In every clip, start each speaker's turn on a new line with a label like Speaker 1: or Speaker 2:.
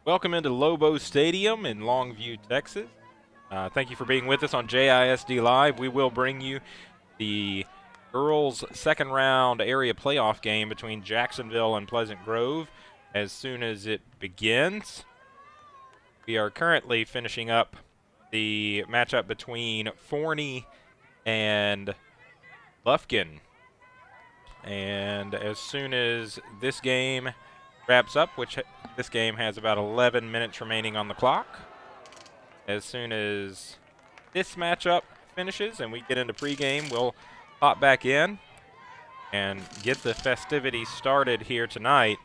Speaker 1: Welcome into Lobo Stadium in Longview, Texas. Thank you for being with us on JISD Live. We will bring you the girls' second round area playoff game between Jacksonville and Pleasant Grove as soon as it begins. We are currently finishing up the matchup between Forney and Lufkin. And as soon as this game wraps up, which this game has about 11 minutes remaining on the clock, as soon as this matchup finishes and we get into pregame, we'll hop back in and get the festivities started here tonight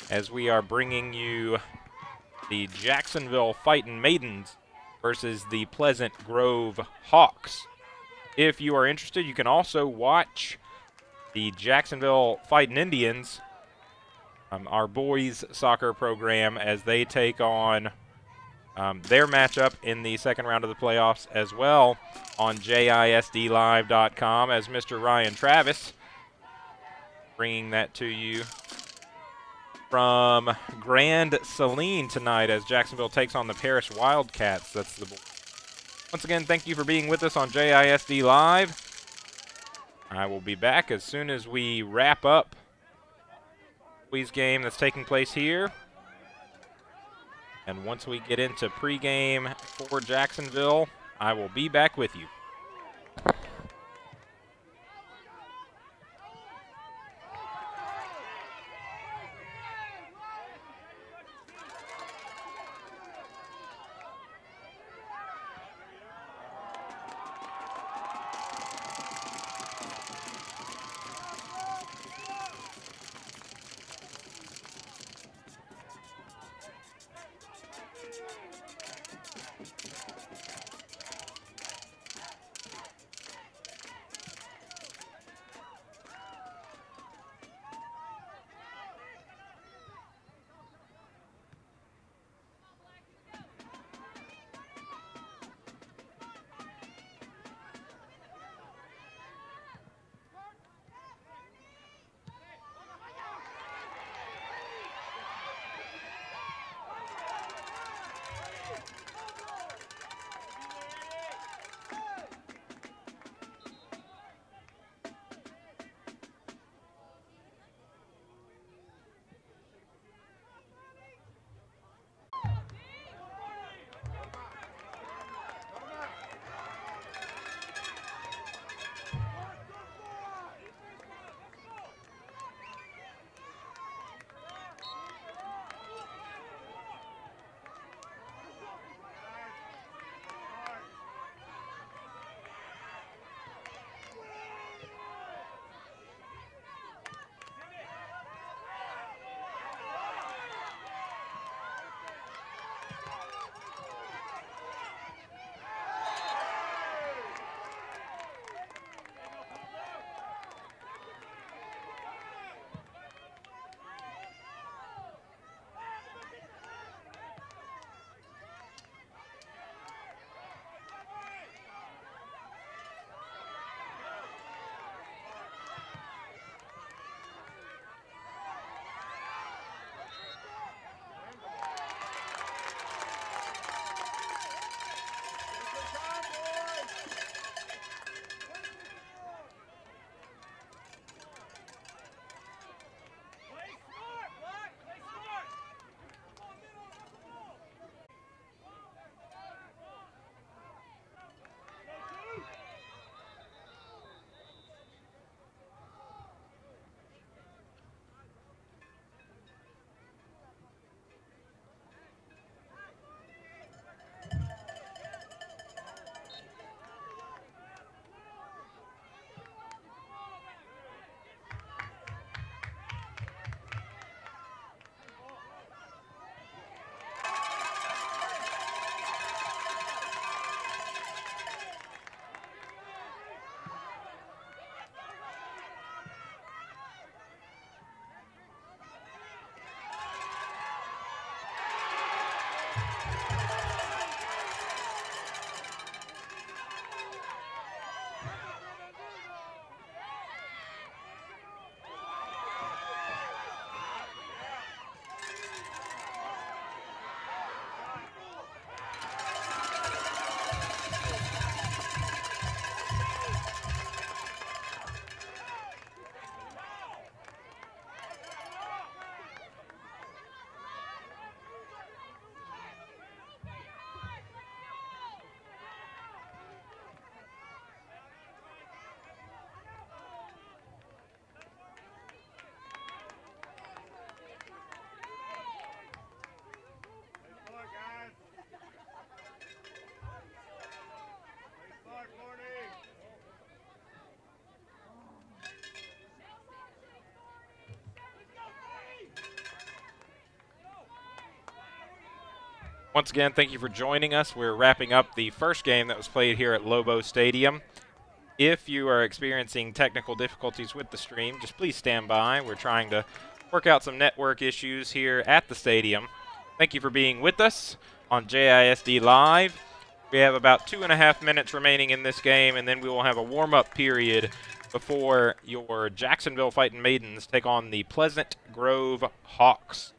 Speaker 1: as we are bringing you the Jacksonville Fightin' Maidens versus the Pleasant Grove Hawks. If you are interested, you can also watch the Jacksonville Fightin' Indians, our boys soccer program, as they take on their matchup in the second round of the playoffs as well on JISDlive.com, as Mr. Ryan Travis bringing that to you from Grand Saline tonight as Jacksonville takes on the Paris Wildcats. That's the Once again, thank you for being with us on JISD Live. I will be back as soon as we wrap up the game that's taking place here. And once we get into pregame for Jacksonville, I will be back with you. Once again, thank you for joining us. We're wrapping up the first game that was played here at Lobo Stadium. If you are experiencing technical difficulties with the stream, just please stand by. We're trying to work out some network issues here at the stadium. Thank you for being with us on JISD Live. We have about 2.5 minutes remaining in this game, and then we will have a warm-up period before your Jacksonville Fighting Maidens take on the Pleasant Grove Hawks.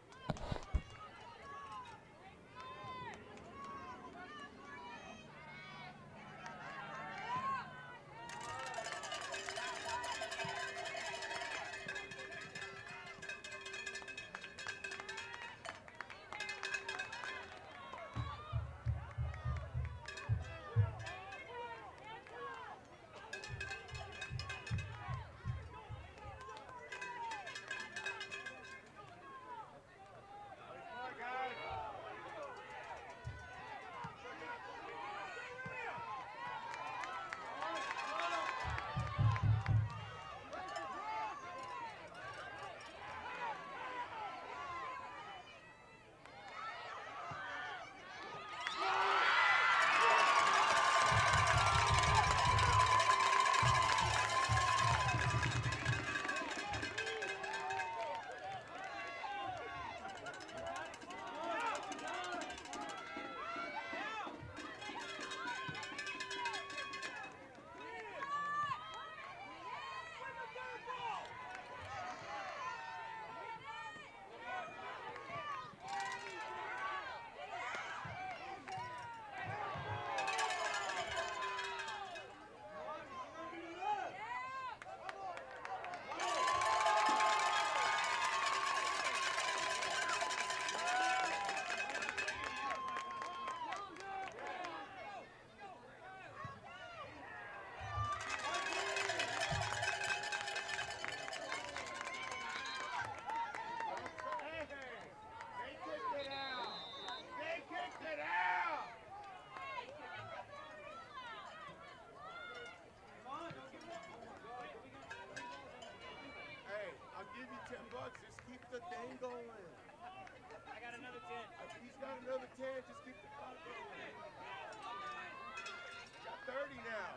Speaker 2: Just keep the thing going. I got another 10. He's got another 10. Just keep the clock going. Got 30 now.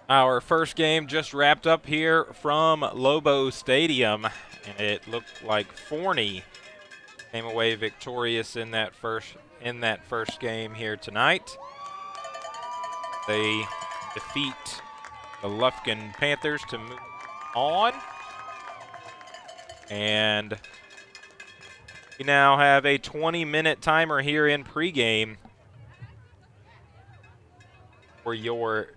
Speaker 1: Our first game just wrapped up here from Lobo Stadium, and it looked like Forney came away victorious in that first game here tonight. They defeat the Lufkin Panthers to move on, and we now have a 20-minute timer here in pregame for your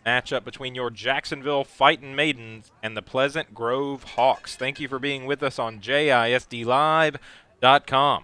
Speaker 1: matchup between your Jacksonville Fightin' Maidens and the Pleasant Grove Hawks. Thank you for being with us on JISDlive.com.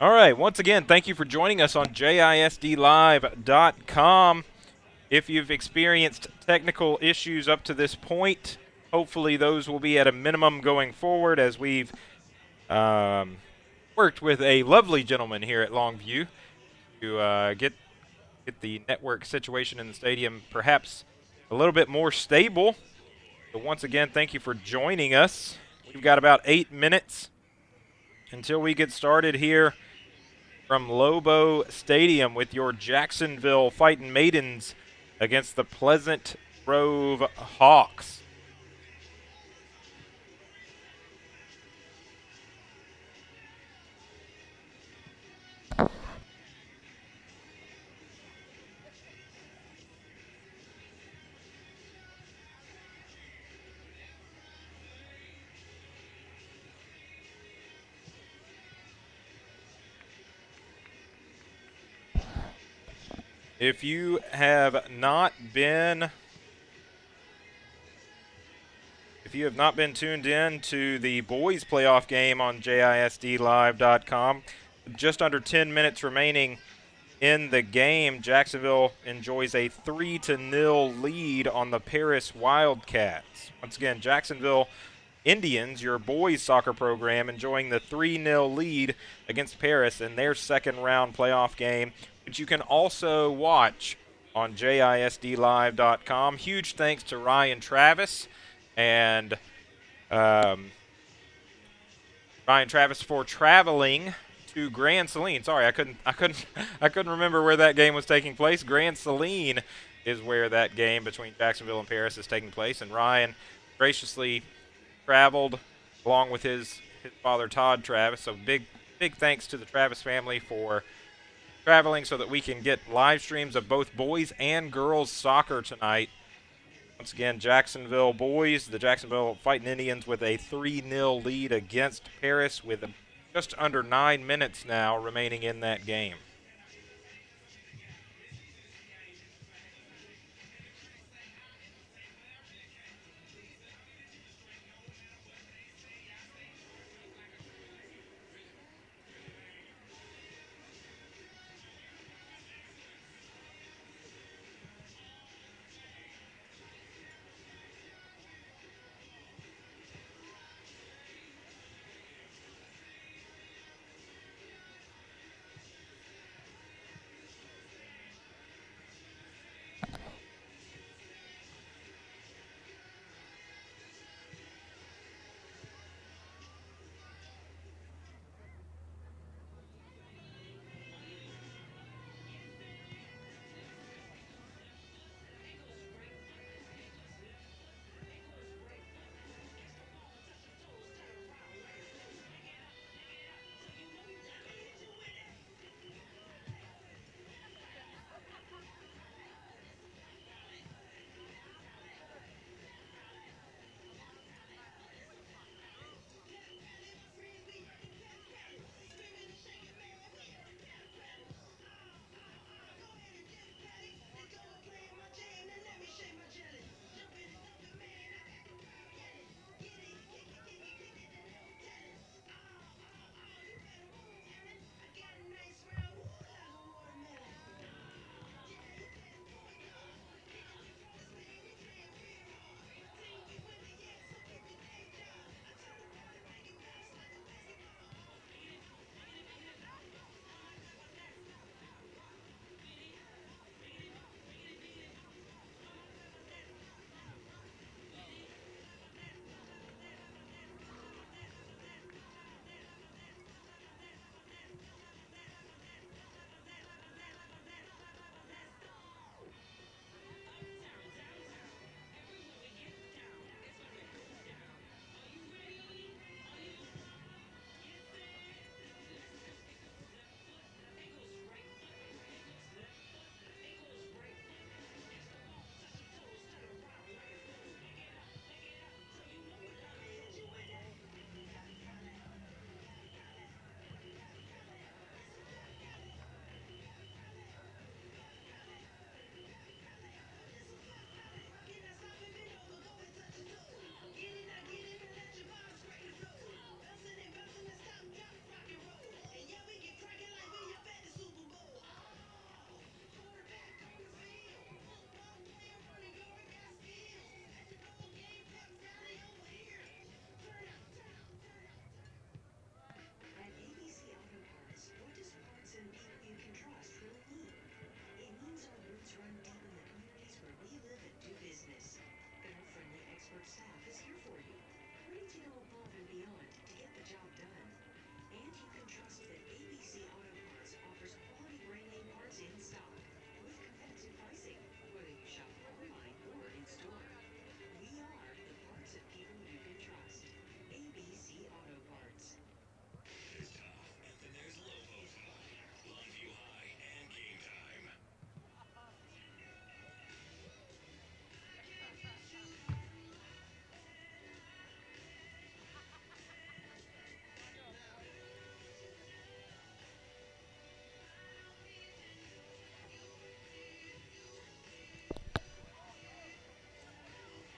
Speaker 1: All right, once again, thank you for joining us on JISDlive.com. If you've experienced technical issues up to this point, hopefully those will be at a minimum going forward, as we've worked with a lovely gentleman here at Longview to get the network situation in the stadium perhaps a little bit more stable. So once again, thank you for joining us. We've got about 8 minutes until we get started here from Lobo Stadium with your Jacksonville Fighting Maidens against the Pleasant Grove Hawks. If you have not been tuned in to the boys playoff game on JISDlive.com, just under 10 minutes remaining in the game, Jacksonville enjoys a 3-0 lead on the Paris Wildcats. Once again, Jacksonville Indians, your boys soccer program, enjoying the 3-0 lead against Paris in their second round playoff game, which you can also watch on JISDlive.com. Huge thanks to Ryan Travis and for traveling to Grand Saline. Sorry, I couldn't remember where that game was taking place. Grand Saline is where that game between Jacksonville and Paris is taking place, and Ryan graciously traveled along with his father Todd Travis. So big thanks to the Travis family for traveling so that we can get live streams of both boys and girls soccer tonight. Once again, Jacksonville boys, the Jacksonville Fighting Indians with a 3-0 lead against Paris with just under 9 minutes now remaining in that game.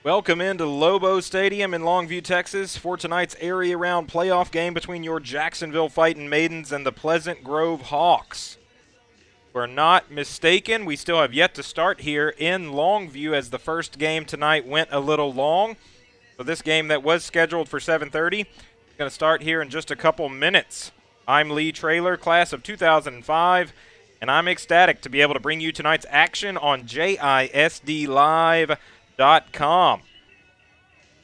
Speaker 1: Welcome into Lobo Stadium in Longview, Texas for tonight's area round playoff game between your Jacksonville Fightin' Maidens and the Pleasant Grove Hawks. We're not mistaken, we still have yet to start here in Longview as the first game tonight went a little long. So this game that was scheduled for 7:30 is going to start here in just a couple minutes. I'm Lee Traylor, class of 2005, and I'm ecstatic to be able to bring you tonight's action on JISDlive.com.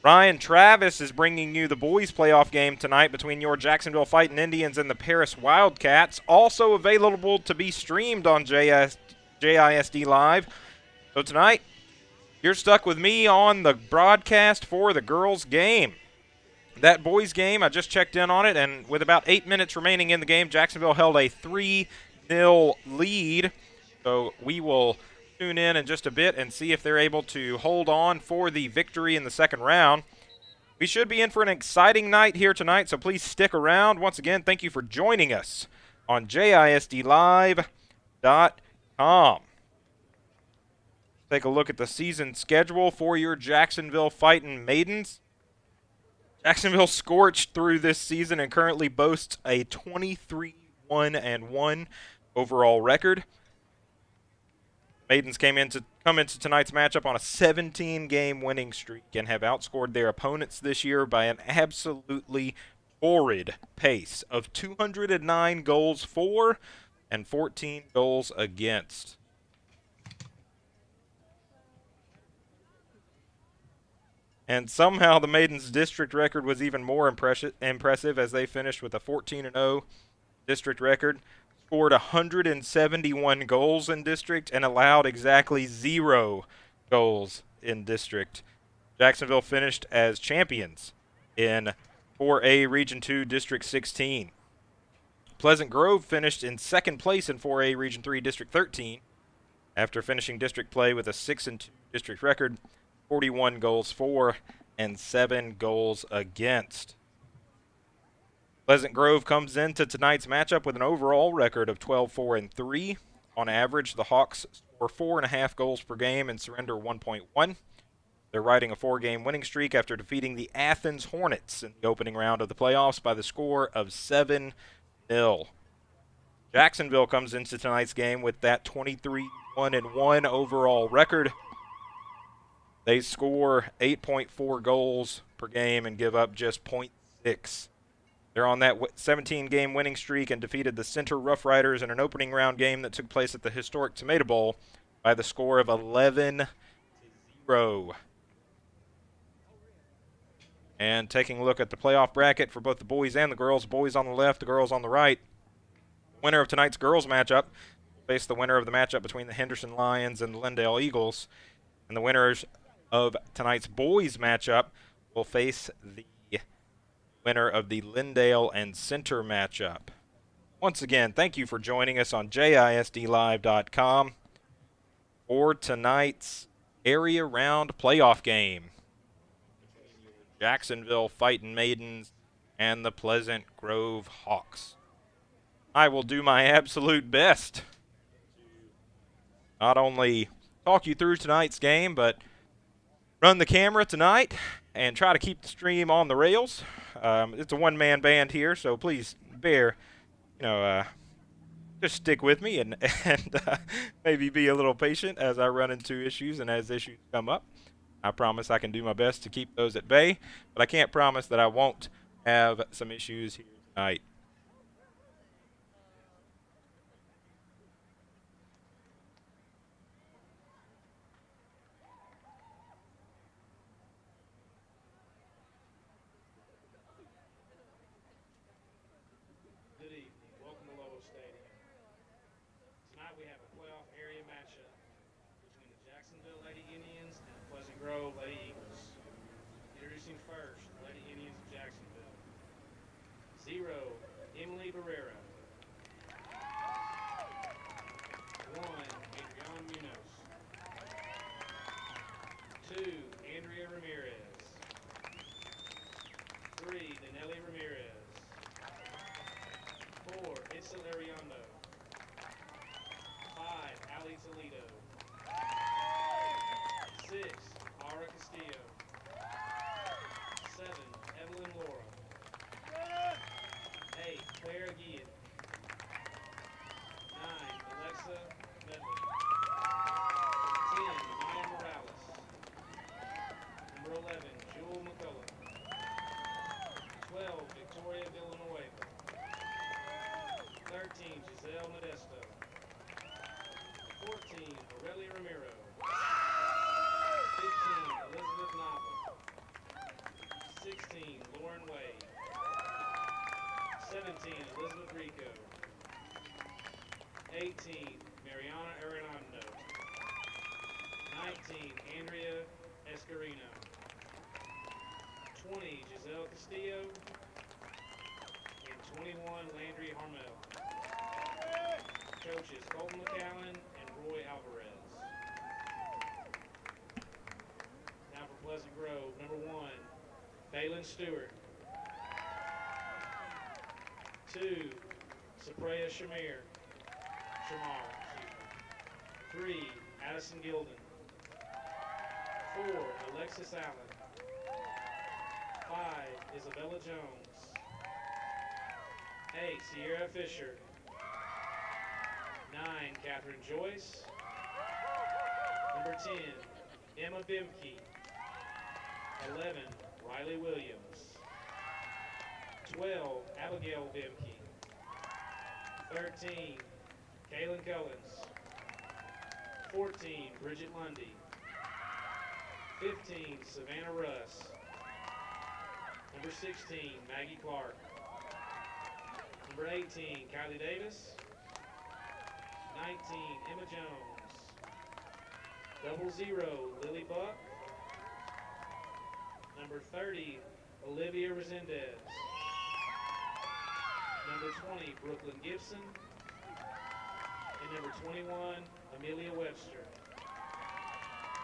Speaker 1: Ryan Travis is bringing you the boys playoff game tonight between your Jacksonville Fightin' Indians and the Paris Wildcats, also available to be streamed on JISD Live. So tonight, you're stuck with me on the broadcast for the girls' game. That boys' game, I just checked in on it, and with about 8 minutes remaining in the game, Jacksonville held a 3-0 lead. So we will tune in just a bit and see if they're able to hold on for the victory in the second round. We should be in for an exciting night here tonight, so please stick around. Once again, thank you for joining us on JISDlive.com. Take a look at the season schedule for your Jacksonville Fightin' Maidens. Jacksonville scorched through this season and currently boasts a 23-1-1 overall record. Maidens come into tonight's matchup on a 17-game winning streak and have outscored their opponents this year by an absolutely horrid pace of 209 goals for and 14 goals against. And somehow the Maidens' district record was even more impressive as they finished with a 14-0 district record. Scored 171 goals in district and allowed exactly 0 goals in district. Jacksonville finished as champions in 4A Region 2 District 16. Pleasant Grove finished in second place in 4A Region 3 District 13 after finishing district play with a 6-2 district record, 41 goals for and 7 goals against. Pleasant Grove comes into tonight's matchup with an overall record of 12-4-3. On average, the Hawks score 4.5 goals per game and surrender 1.1. They're riding a 4-game winning streak after defeating the Athens Hornets in the opening round of the playoffs by the score of 7-0. Jacksonville comes into tonight's game with that 23-1-1 overall record. They score 8.4 goals per game and give up just 0.6. They're on that 17-game winning streak and defeated the Center Rough Riders in an opening round game that took place at the historic Tomato Bowl by the score of 11-0. And taking a look at the playoff bracket for both the boys and the girls, boys on the left, the girls on the right. The winner of tonight's girls matchup will face the winner of the matchup between the Henderson Lions and the Lindale Eagles. And the winners of tonight's boys matchup will face the winner of the Lindale and Center matchup. Once again, thank you for joining us on JISDlive.com for tonight's area round playoff game between your Jacksonville Fightin' Maidens and the Pleasant Grove Hawks. I will do my absolute best to not only talk you through tonight's game, but run the camera tonight and try to keep the stream on the rails. It's a one-man band here, so please bear, just stick with me and maybe be a little patient as I run into issues and as issues come up. I promise I can do my best to keep those at bay, but I can't promise that I won't have some issues here tonight.
Speaker 3: Lady Eagles. Introducing first, Lady Indians of Jacksonville. 0, Emily Barrera. 1, Adriana Munoz. 2, Andrea Ramirez. 3, Danelli Ramirez. 4, Itzel Ariando. 5, Ali Toledo. 6, Ara Castillo. 11, Jewel McCullough. 12, Victoria Villanueva. 13, Giselle Modesto. 14, Aurelia Ramiro. 15, Elizabeth Nava. 16, Lauren Wade. 17, Elizabeth Rico. 18, Mariana Arenado. 19, Andrea Escarino. 20, Giselle Castillo. And 21, Landry Harmel. Coaches, Colton McAllen and Roy Alvarez. Now for Pleasant Grove, number 1, Balin Stewart. 2, Sapreya Shamar. 3, Addison Gilden. 4, Alexis Allen. 5, Isabella Jones. 8, Sierra Fisher. 9, Catherine Joyce. Number 10, Emma Bimke. 11, Riley Williams. 12, Abigail Bimke. 13, Kaylin Cullins. 14, Bridget Lundy. 15, Savannah Russ. Number 16, Maggie Clark. Number 18, Kylie Davis. 19, Emma Jones. 00, Lily Buck. Number 30, Olivia Resendez. Number 20, Brooklyn Gibson. And number 21, Amelia Webster.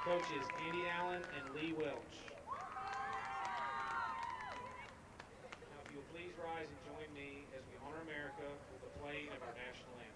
Speaker 3: Coaches, Andy Allen and Lee Welch. Now, if you will please rise and join me as we honor America with the playing of our national anthem.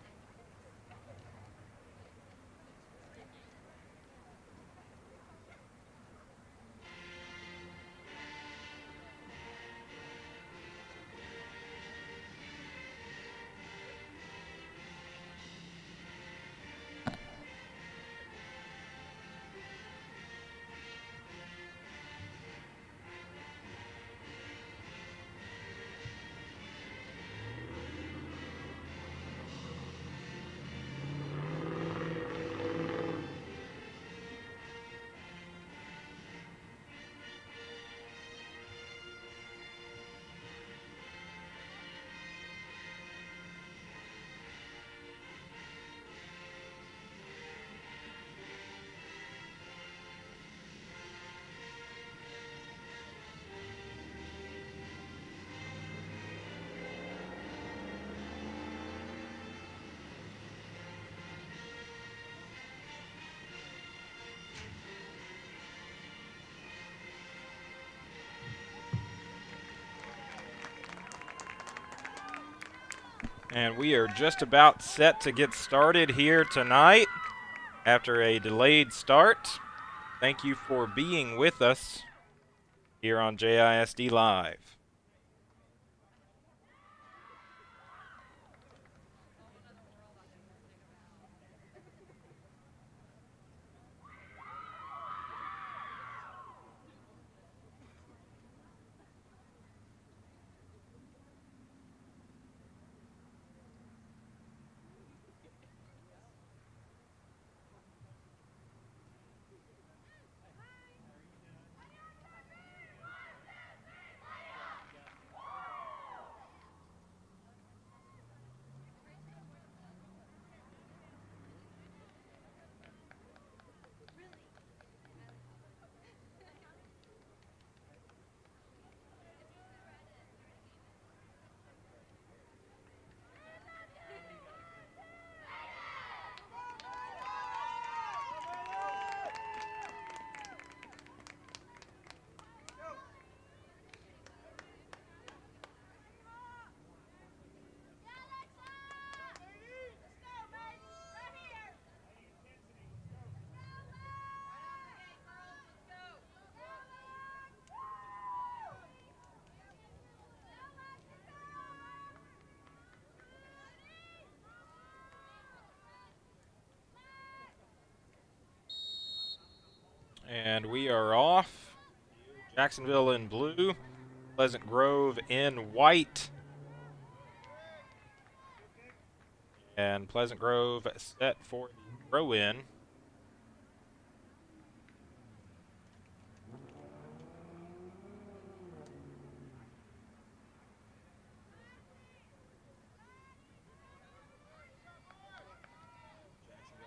Speaker 1: And we are just about set to get started here tonight after a delayed start. Thank you for being with us here on JISD Live. And we are off. Jacksonville in blue, Pleasant Grove in white. And Pleasant Grove set for the throw-in.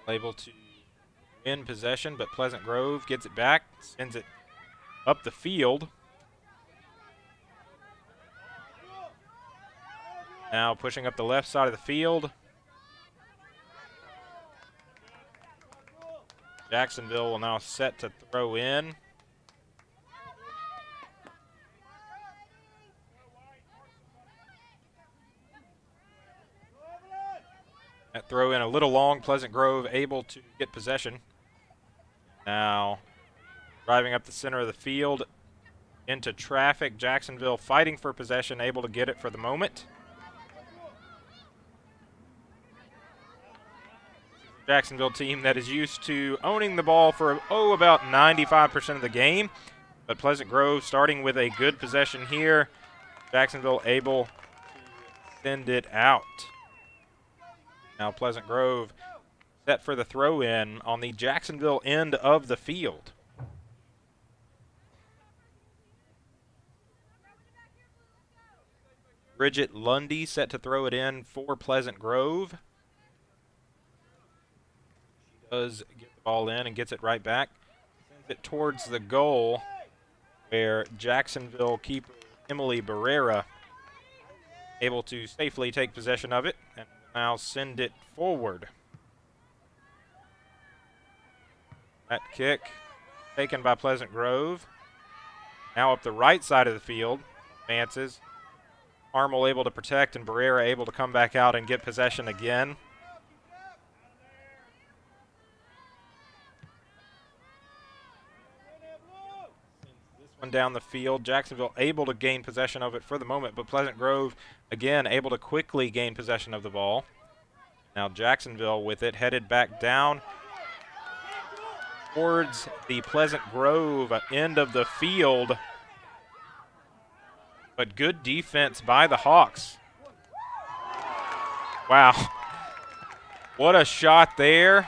Speaker 1: Able to win possession, but Pleasant Grove gets it back, sends it up the field. Now pushing up the left side of the field. Jacksonville will now set to throw in. That throw in a little long. Pleasant Grove able to get possession. Now driving up the center of the field into traffic. Jacksonville fighting for possession, able to get it for the moment. Jacksonville team that is used to owning the ball for, about 95% of the game. But Pleasant Grove starting with a good possession here. Jacksonville able to send it out. Now Pleasant Grove set for the throw-in on the Jacksonville end of the field. Bridget Lundy set to throw it in for Pleasant Grove. She does get the ball in and gets it right back. Sends it towards the goal where Jacksonville keeper Emily Barrera able to safely take possession of it and now send it forward. That kick taken by Pleasant Grove. Now up the right side of the field, advances. Harmel able to protect and Barrera able to come back out and get possession again. This one down the field. Jacksonville able to gain possession of it for the moment, but Pleasant Grove again able to quickly gain possession of the ball. Now Jacksonville with it headed back down towards the Pleasant Grove end of the field. But good defense by the Hawks. Wow. What a shot there.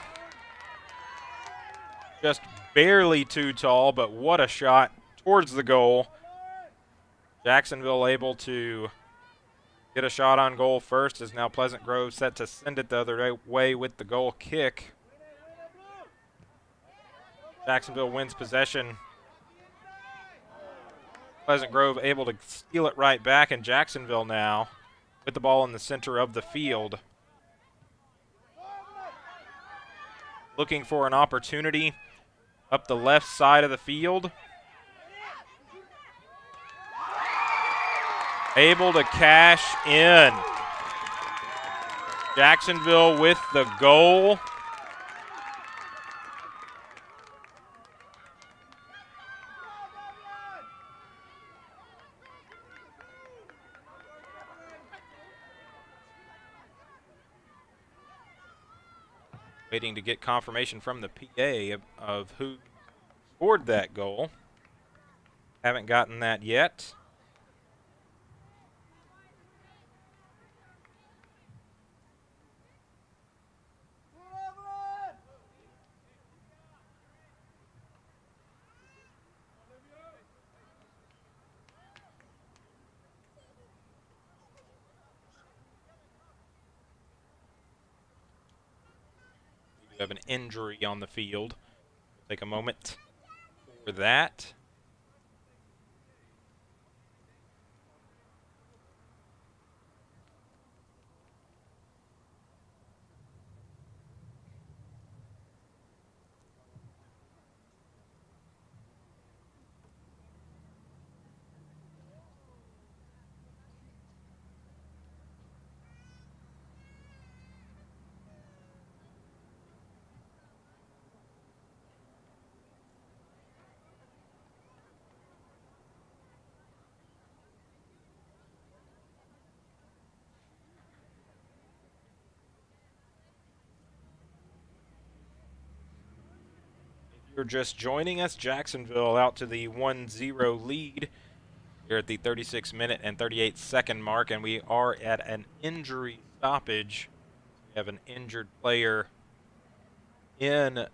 Speaker 1: Just barely too tall, but what a shot towards the goal. Jacksonville able to get a shot on goal first, as now Pleasant Grove set to send it the other way with the goal kick. Jacksonville wins possession. Pleasant Grove able to steal it right back, and Jacksonville now with the ball in the center of the field. Looking for an opportunity up the left side of the field. Able to cash in. Jacksonville with the goal. Waiting to get confirmation from the PA of who scored that goal. Haven't gotten that yet. We have an injury on the field. Take a moment for that. you're just joining us, Jacksonville out to the 1-0 lead here at the 36-minute and 38-second mark, and we are at an injury stoppage. We have an injured player in the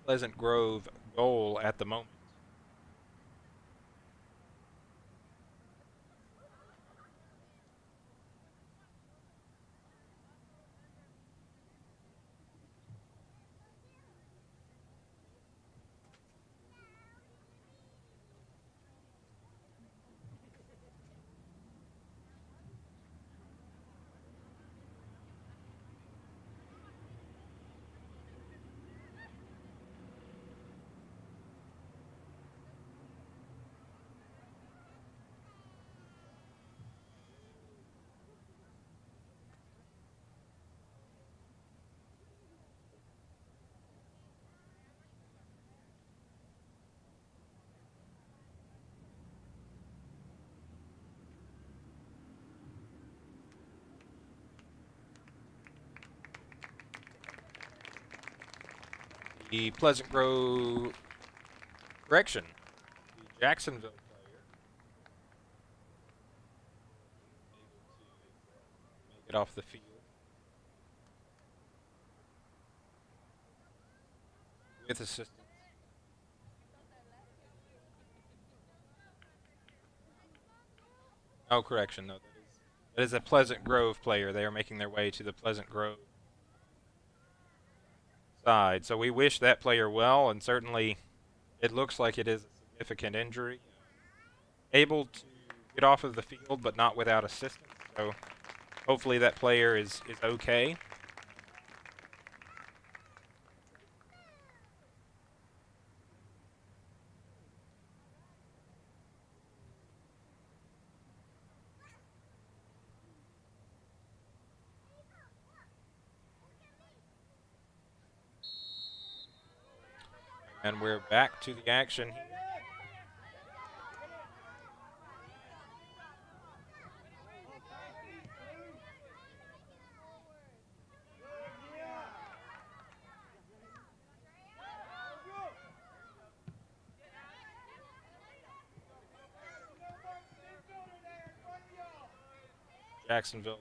Speaker 1: Pleasant Grove goal at the moment. The Pleasant Grove, correction, the Jacksonville player able to make it off the field with assistance. Oh, correction, no, that is a Pleasant Grove player. They are making their way to the Pleasant Grove side. So we wish that player well, and certainly it looks like it is a significant injury. Able to get off of the field, but not without assistance. So hopefully that player is okay. And we're back to the action here. Jacksonville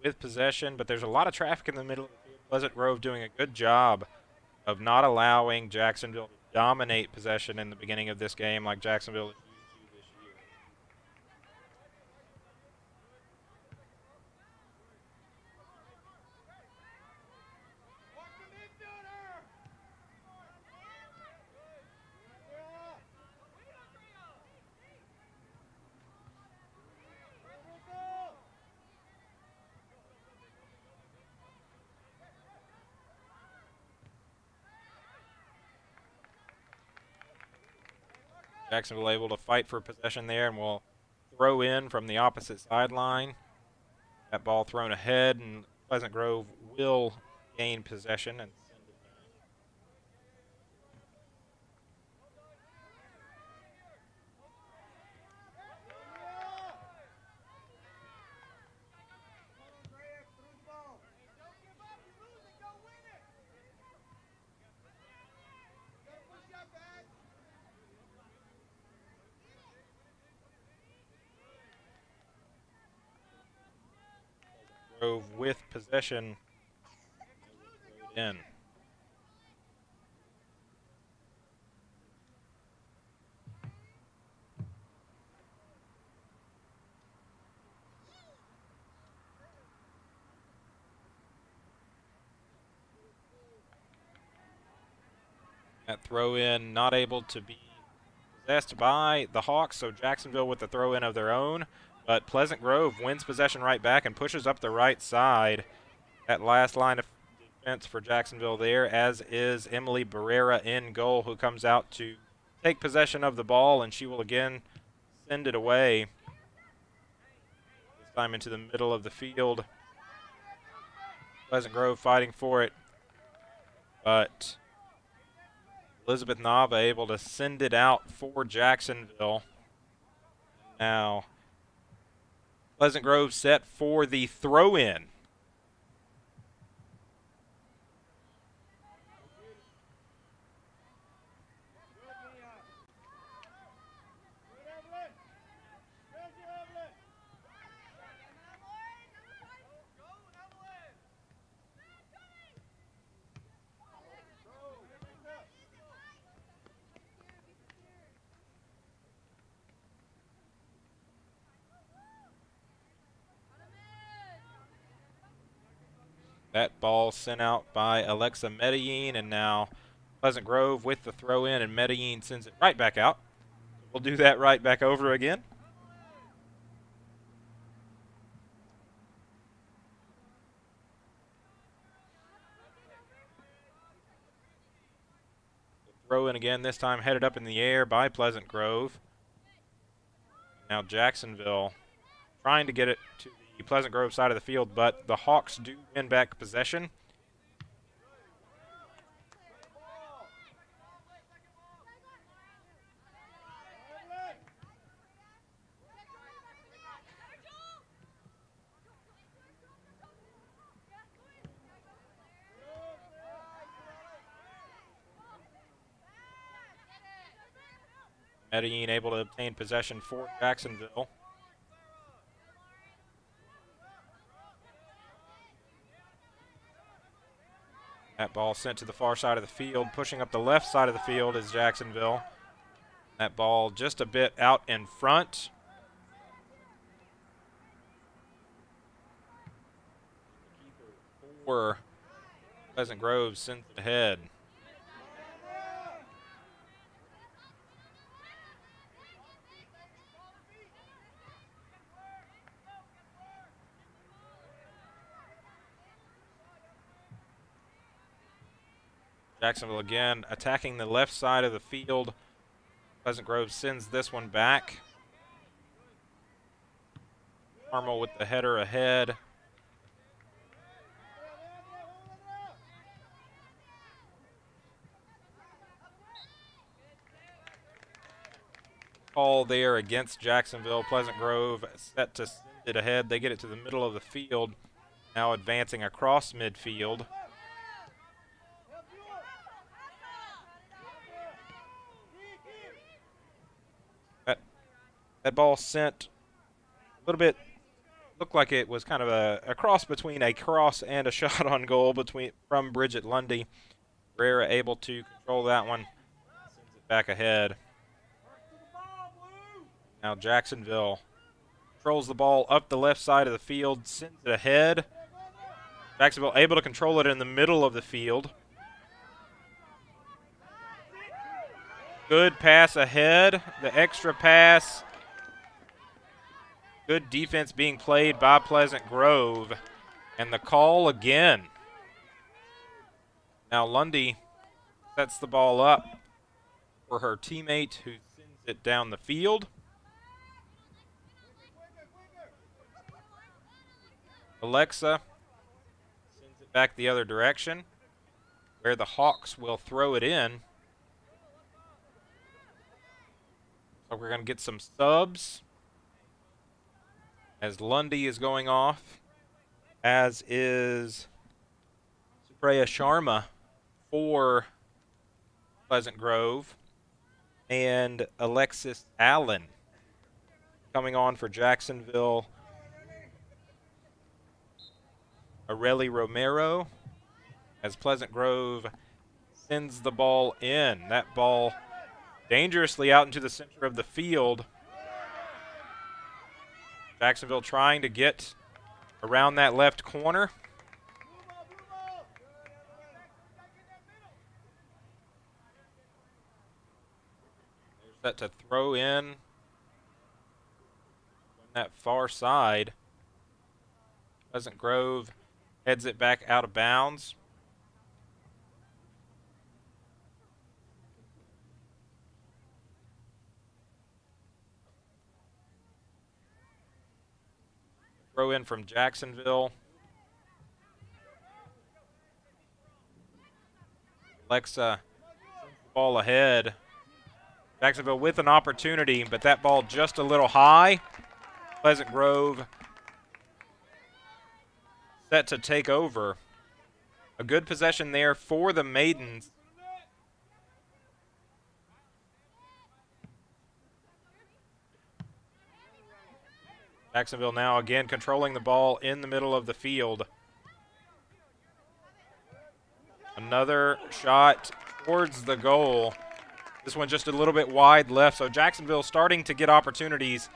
Speaker 1: with possession, but there's a lot of traffic in the middle of the field. Pleasant Grove doing a good job of not allowing Jacksonville to dominate possession in the beginning of this game like Jacksonville is used to this year. Jacksonville able to fight for possession there, and will throw in from the opposite sideline. That ball thrown ahead, and Pleasant Grove will gain possession and send it back. Grove with possession in. That throw in not able to be possessed by the Hawks, so Jacksonville with the throw in of their own. But Pleasant Grove wins possession right back and pushes up the right side. That last line of defense for Jacksonville there, as is Emily Barrera in goal, who comes out to take possession of the ball, and she will again send it away. This time into the middle of the field. Pleasant Grove fighting for it, but Elizabeth Nava able to send it out for Jacksonville. Now Pleasant Grove set for the throw-in. That ball sent out by Alexa Medellin, and now Pleasant Grove with the throw in, and Medellin sends it right back out. We'll do that right back over again. Throw in again, this time headed up in the air by Pleasant Grove. Now Jacksonville trying to get it to the Pleasant Grove side of the field, but the Hawks do win back possession. Medellin able to obtain possession for Jacksonville. That ball sent to the far side of the field. Pushing up the left side of the field is Jacksonville. That ball just a bit out in front. For Pleasant Grove sends it ahead. Jacksonville again attacking the left side of the field. Pleasant Grove sends this one back. Carmel with the header ahead. Call there against Jacksonville. Pleasant Grove set to send it ahead. They get it to the middle of the field. Now advancing across midfield. That ball sent a little bit, looked like it was kind of a cross between a cross and a shot on goal from Bridget Lundy. Herrera able to control that one, sends it back ahead. Now Jacksonville controls the ball up the left side of the field, sends it ahead. Jacksonville able to control it in the middle of the field. Good pass ahead, the extra pass. Good defense being played by Pleasant Grove. And the call again. Now Lundy sets the ball up for her teammate who sends it down the field. Alexa sends it back the other direction where the Hawks will throw it in. So we're going to get some subs as Lundy is going off, as is Supriya Sharma for Pleasant Grove, and Alexis Allen coming on for Jacksonville. Areli Romero as Pleasant Grove sends the ball in. That ball dangerously out into the center of the field. Jacksonville trying to get around that left corner. They're set to throw in on that far side. Pleasant Grove heads it back out of bounds. Throw in from Jacksonville. Alexa sends the ball ahead. Jacksonville with an opportunity, but that ball just a little high. Pleasant Grove set to take over. A good possession there for the Maidens. Jacksonville now again controlling the ball in the middle of the field. Another shot towards the goal. This one just a little bit wide left, so Jacksonville starting to get opportunities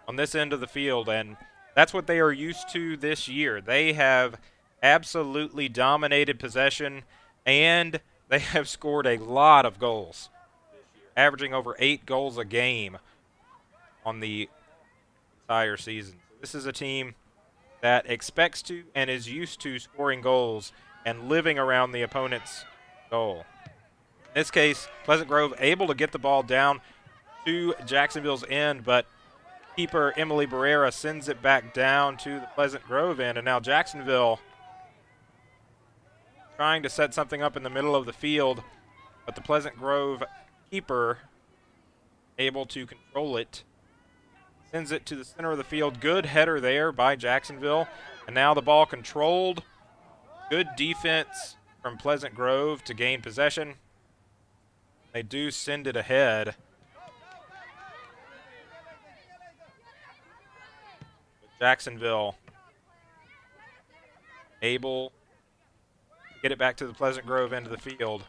Speaker 1: on this end of the field, and that's what they are used to this year. They have absolutely dominated possession, and they have scored a lot of goals, averaging over 8 goals a game on the entire season. This is a team that expects to and is used to scoring goals and living around the opponent's goal. In this case, Pleasant Grove able to get the ball down to Jacksonville's end, but keeper Emily Barrera sends it back down to the Pleasant Grove end, and now Jacksonville trying to set something up in the middle of the field, but the Pleasant Grove keeper able to control it. Sends it to the center of the field. Good header there by Jacksonville, and now the ball controlled. Good defense from Pleasant Grove to gain possession. They do send it ahead. Jacksonville able to get it back to the Pleasant Grove end of the field.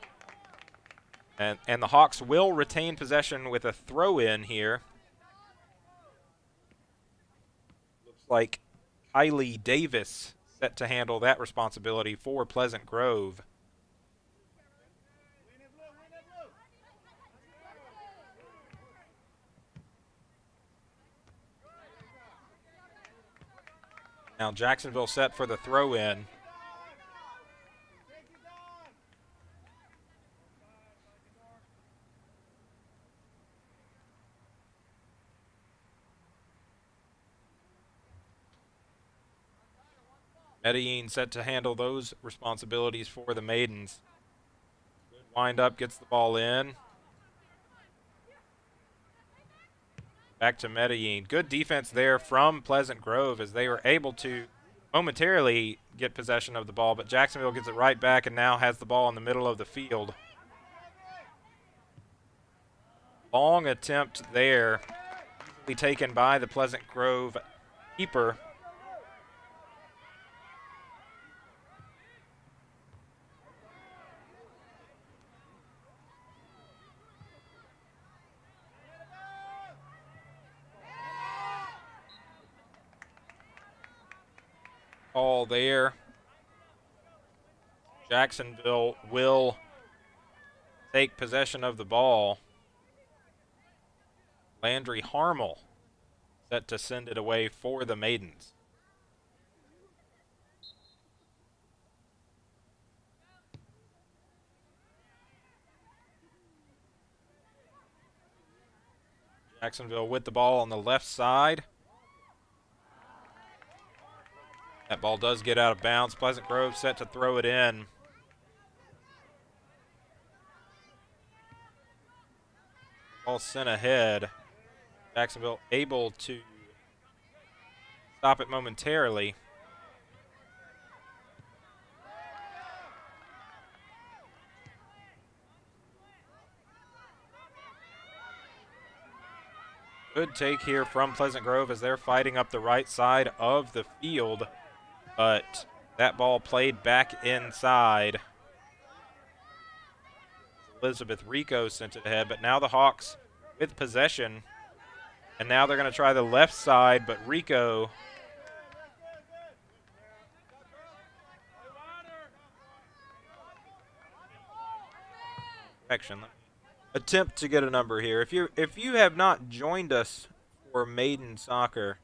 Speaker 1: And the Hawks will retain possession with a throw-in here. Looks like Kylie Davis set to handle that responsibility for Pleasant Grove. Now Jacksonville set for the throw-in. Medellin set to handle those responsibilities for the Maidens. Good wind up, gets the ball in. Back to Medellin. Good defense there from Pleasant Grove as they were able to momentarily get possession of the ball, but Jacksonville gets it right back and now has the ball in the middle of the field. Long attempt there, easily taken by the Pleasant Grove keeper. All there. Jacksonville will take possession of the ball. Landry Harmel set to send it away for the Maidens. Jacksonville with the ball on the left side. That ball does get out of bounds. Pleasant Grove set to throw it in. Ball sent ahead. Jacksonville able to stop it momentarily. Good take here from Pleasant Grove as they're fighting up the right side of the field. But that ball played back inside. Elizabeth Rico sent it ahead, but now the Hawks with possession. And now they're going to try the left side, but Rico attempt to get a number here. If you have not joined us for Maiden Soccer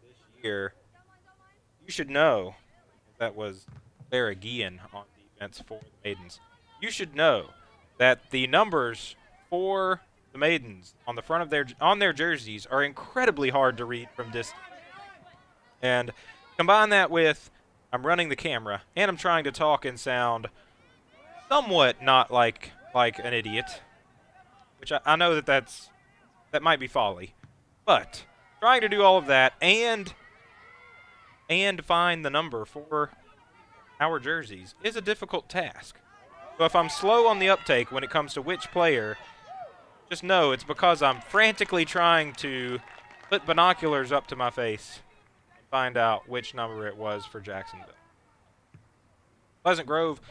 Speaker 1: this year, you should know that was Clara Guillen on defense for the Maidens. You should know that the numbers for the Maidens on the front of their jerseys are incredibly hard to read from distance. And combine that with I'm running the camera and I'm trying to talk and sound somewhat not like an idiot, which I know that might be folly, but trying to do all of that and find the number for our jerseys is a difficult task. So if I'm slow on the uptake when it comes to which player, just know it's because I'm frantically trying to put binoculars up to my face and find out which number it was for Jacksonville. Pleasant Grove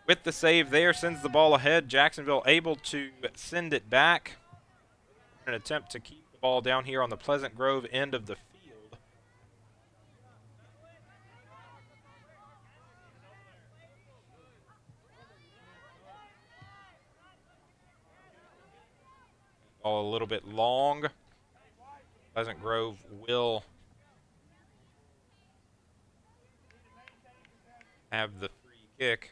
Speaker 1: with the save there sends the ball ahead. Jacksonville able to send it back. An attempt to keep the ball down here on the Pleasant Grove end of the field. bit long. Pleasant Grove will have the free kick.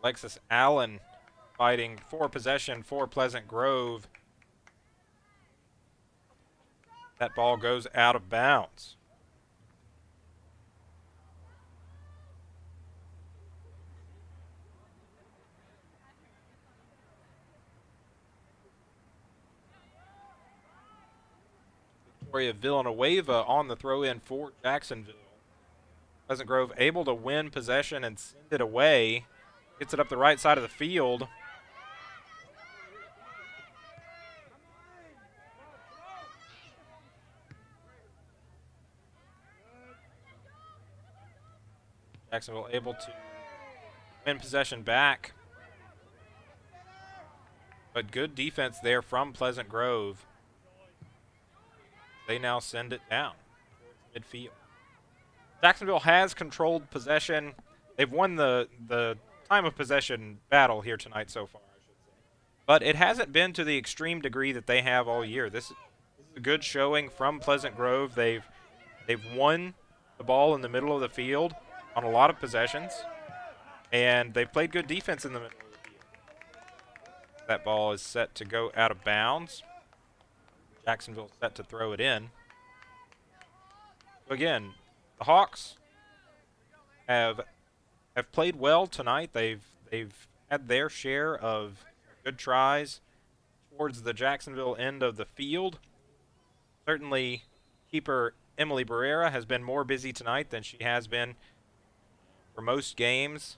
Speaker 1: Alexis Allen fighting for possession for Pleasant Grove. That ball goes out of bounds. Victoria Villanueva on the throw-in for Jacksonville. Pleasant Grove able to win possession and send it away. Gets it up the right side of the field. Jacksonville able to win possession back. But good defense there from Pleasant Grove. They now send it down towards midfield. Jacksonville has controlled possession. They've won the time of possession battle here tonight so far, I should say. But it hasn't been to the extreme degree that they have all year. This is a good showing from Pleasant Grove. They've won the ball in the middle of the field on a lot of possessions, and they've played good defense in the middle of the field. That ball is set to go out of bounds. Jacksonville set to throw it in. So again, the Hawks have played well tonight. They've had their share of good tries towards the Jacksonville end of the field. Certainly, keeper Emily Barrera has been more busy tonight than she has been for most games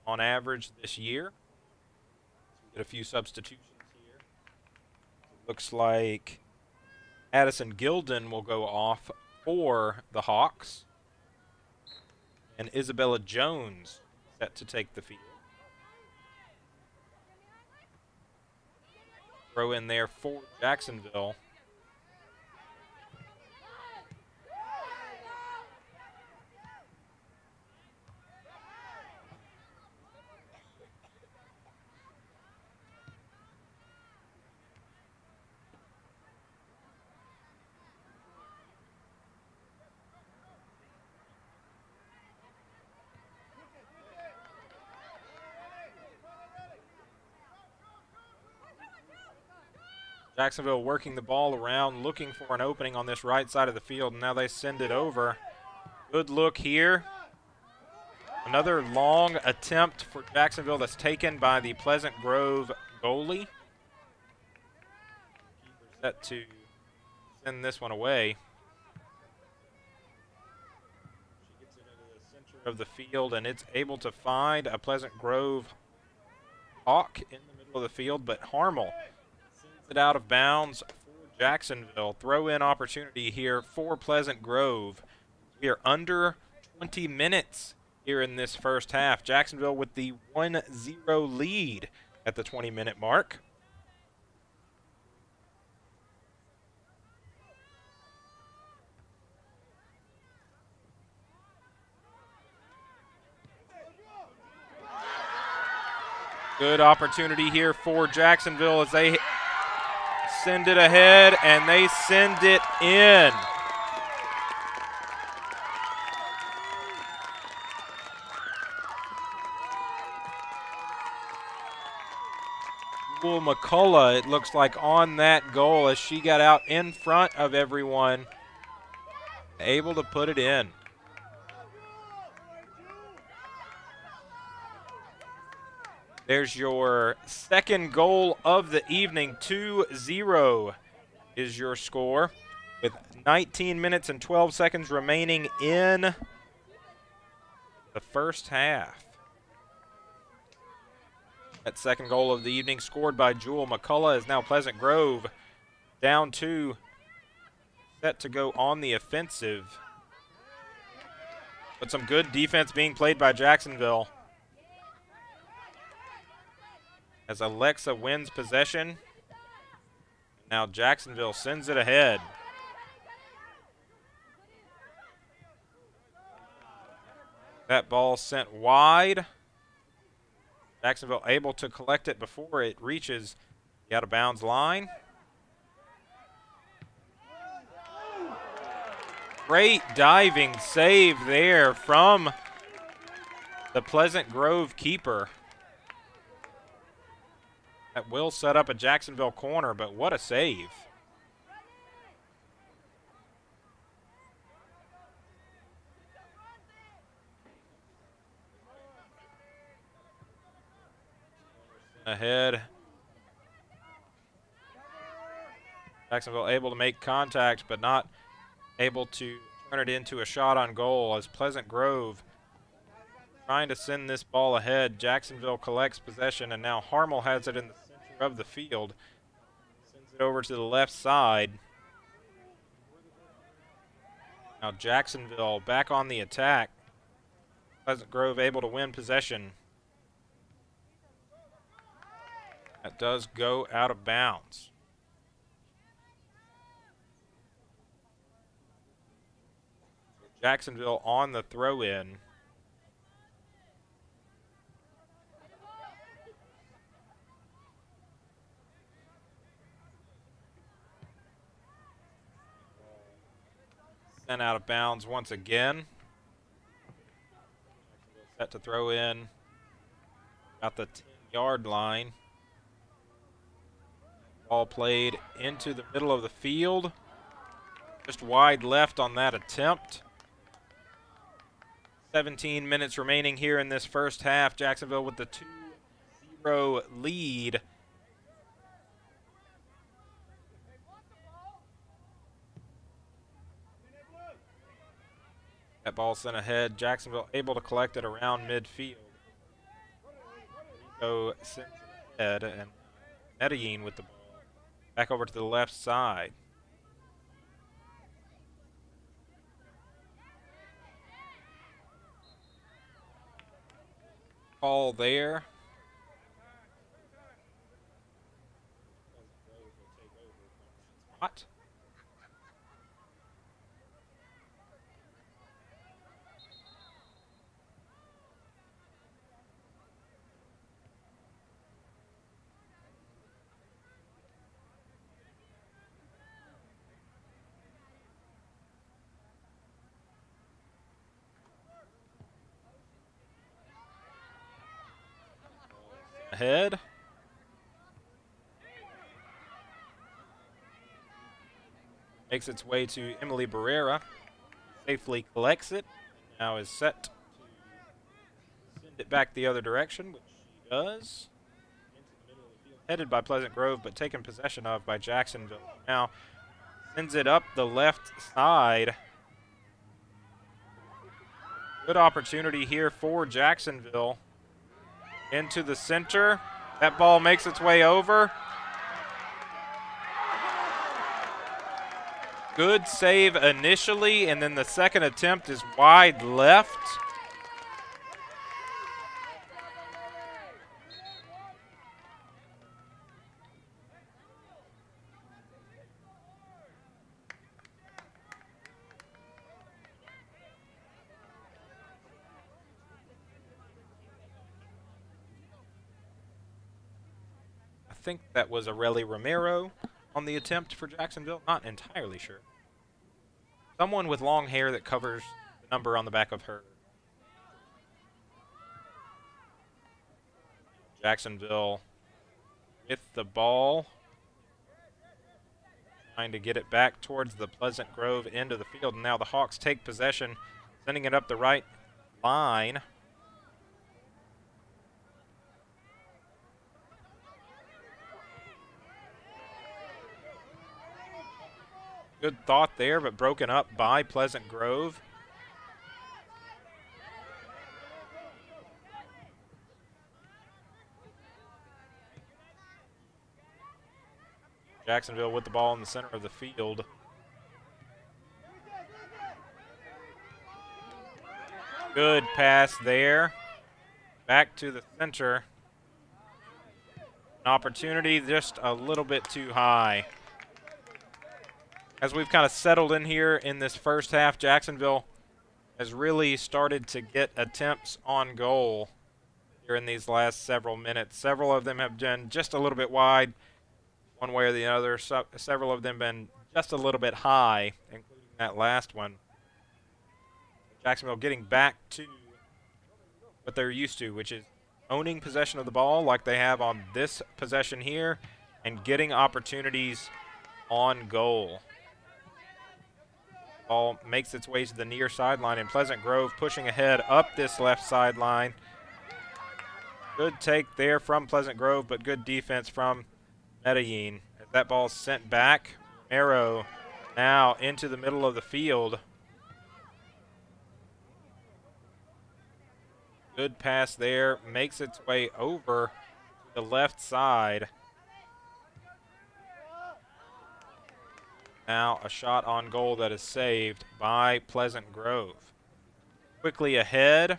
Speaker 1: on average this year. Get a few substitutions here. Looks like Addison Gilden will go off for the Hawks. And Isabella Jones set to take the field. Throw in there for Jacksonville. Jacksonville working the ball around, looking for an opening on this right side of the field, and now they send it over. Good look here. Another long attempt for Jacksonville that's taken by the Pleasant Grove goalie. Keeper set to send this one away. She gets it into the center of the field, and it's able to find a Pleasant Grove Hawk in the middle of the field, but Harmel it out of bounds for Jacksonville. Throw-in opportunity here for Pleasant Grove. We are under 20 minutes here in this first half. Jacksonville with the 1-0 lead at the 20-minute mark. Good opportunity here for Jacksonville as they send it ahead, and they send it in. Jewel McCullough, it looks like, on that goal as she got out in front of everyone, able to put it in. There's your second goal of the evening. 2-0 is your score with 19 minutes and 12 seconds remaining in the first half. That second goal of the evening scored by Jewel McCullough is now Pleasant Grove down 2, set to go on the offensive. But some good defense being played by Jacksonville. as Alexa wins possession. Now Jacksonville sends it ahead. That ball sent wide. Jacksonville able to collect it before it reaches the out-of-bounds line. Great diving save there from the Pleasant Grove keeper. That will set up a Jacksonville corner, but what a save. Ahead. Jacksonville able to make contact, but not able to turn it into a shot on goal as Pleasant Grove trying to send this ball ahead. Jacksonville collects possession, and now Harmel has it in the center of the field. Sends it over to the left side. Now Jacksonville back on the attack. Pleasant Grove able to win possession. That does go out of bounds. Jacksonville on the throw-in. Sent out of bounds once again. Set to throw in at the 10-yard line. Ball played into the middle of the field. Just wide left on that attempt. 17 minutes remaining here in this first half. Jacksonville with the 2-0 lead. That ball sent ahead. Jacksonville able to collect it around midfield. So sends it ahead, and Medellin with the ball back over to the left side. Call there. What? Ahead. Makes its way to Emily Barrera. Safely collects it. Now is set to send it back the other direction, which she does. Into the middle of the field. Headed by Pleasant Grove, but taken possession of by Jacksonville. Now sends it up the left side. Good opportunity here for Jacksonville. Into the center. That ball makes its way over. Good save initially, and then the second attempt is wide left. I think that was Areli Romero on the attempt for Jacksonville. Not entirely sure. Someone with long hair that covers the number on the back of her. Jacksonville with the ball. Trying to get it back towards the Pleasant Grove end of the field. And now the Hawks take possession, sending it up the right line. Good thought there, but broken up by Pleasant Grove. Jacksonville with the ball in the center of the field. Good pass there. Back to the center. An opportunity just a little bit too high. As we've kind of settled in here in this first half, Jacksonville has really started to get attempts on goal here in these last several minutes. Several of them have been just a little bit wide, one way or the other. Several of them been just a little bit high, including that last one. Jacksonville getting back to what they're used to, which is owning possession of the ball like they have on this possession here and getting opportunities on goal. Ball makes its way to the near sideline, and Pleasant Grove pushing ahead up this left sideline. Good take there from Pleasant Grove, but good defense from Medellin. As that ball's sent back, Arrow now into the middle of the field. Good pass there, makes its way over the left side. Now a shot on goal that is saved by Pleasant Grove. Quickly ahead,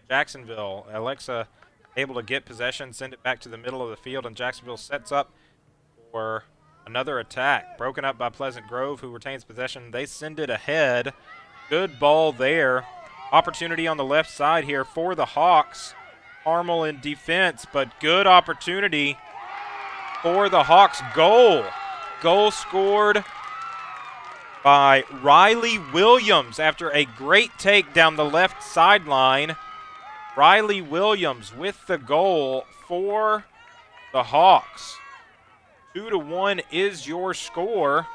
Speaker 1: Jacksonville. Alexa able to get possession, send it back to the middle of the field, and Jacksonville sets up for another attack. Broken up by Pleasant Grove, who retains possession. They send it ahead. Good ball there. Opportunity on the left side here for the Hawks. Harmel in defense, but good opportunity for the Hawks. Goal. Goal scored by Riley Williams after a great take down the left sideline. Riley Williams with the goal for the Hawks. 2-1 is your score.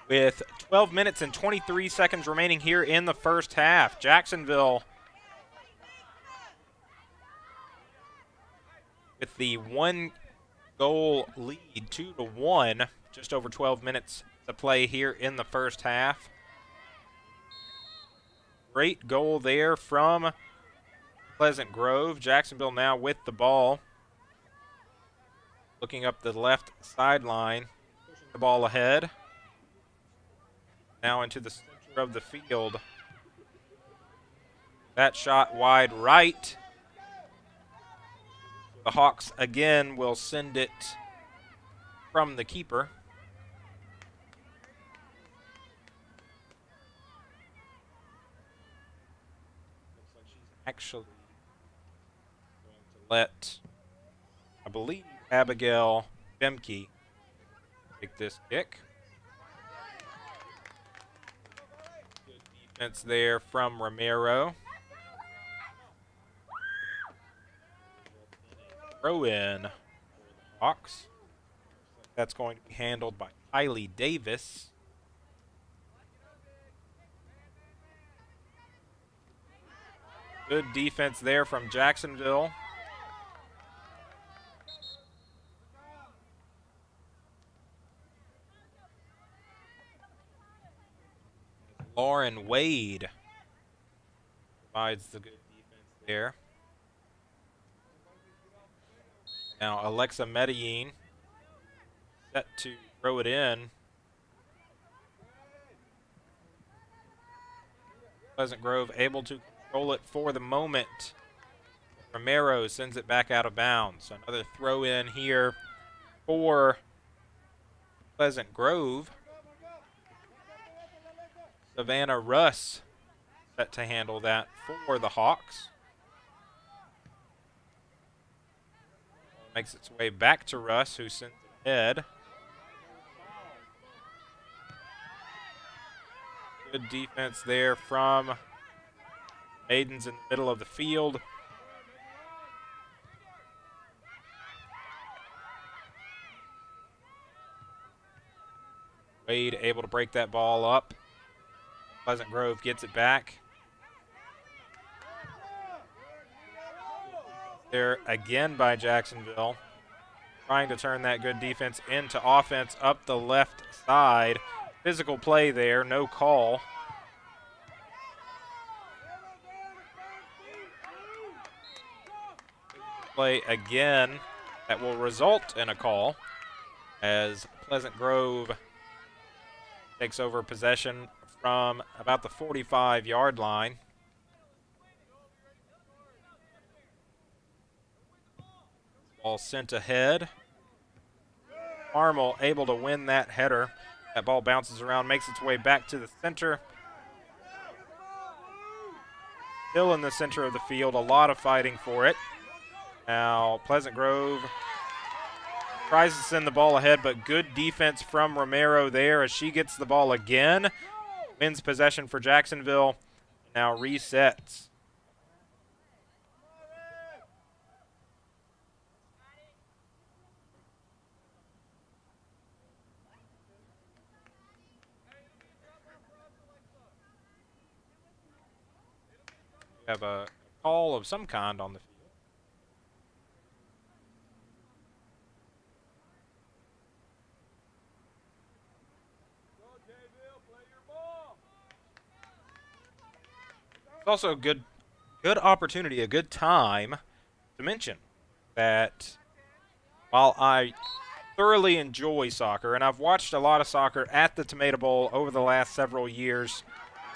Speaker 1: With 12 minutes and 23 seconds remaining here in the first half, Jacksonville with the 1-goal lead, 2-1, just over 12 minutes to play here in the first half. Great goal there from Pleasant Grove. Jacksonville now with the ball. Looking up the left sideline, pushing the ball ahead. Now into the center of the field. That shot wide right. The Hawks again will send it from the keeper. Looks like she's actually going to let, I believe, Abigail Bemke take this kick. Good defense there from Romero. Throw in for the Hawks. That's going to be handled by Kylie Davis. Good defense there from Jacksonville. Lauren Wade provides the good defense there. Now Alexa Medellin set to throw it in. Pleasant Grove able to control it for the moment. Romero sends it back out of bounds. Another throw in here for Pleasant Grove. Savannah Russ set to handle that for the Hawks. Makes its way back to Russ, who sends it ahead. Good defense there from Maidens in the middle of the field. Wade able to break that ball up. Pleasant Grove gets it back. There again by Jacksonville, trying to turn that good defense into offense up the left side. Physical play there, no call. Play again that will result in a call as Pleasant Grove takes over possession from about the 45-yard line. Ball sent ahead. Harmel able to win that header. That ball bounces around, makes its way back to the center. Still in the center of the field, a lot of fighting for it. Now Pleasant Grove tries to send the ball ahead, but good defense from Romero there as she gets the ball again. Wins possession for Jacksonville. Now resets. We have a call of some kind on the field. It's also a good opportunity, a good time to mention that while I thoroughly enjoy soccer, and I've watched a lot of soccer at the Tomato Bowl over the last several years,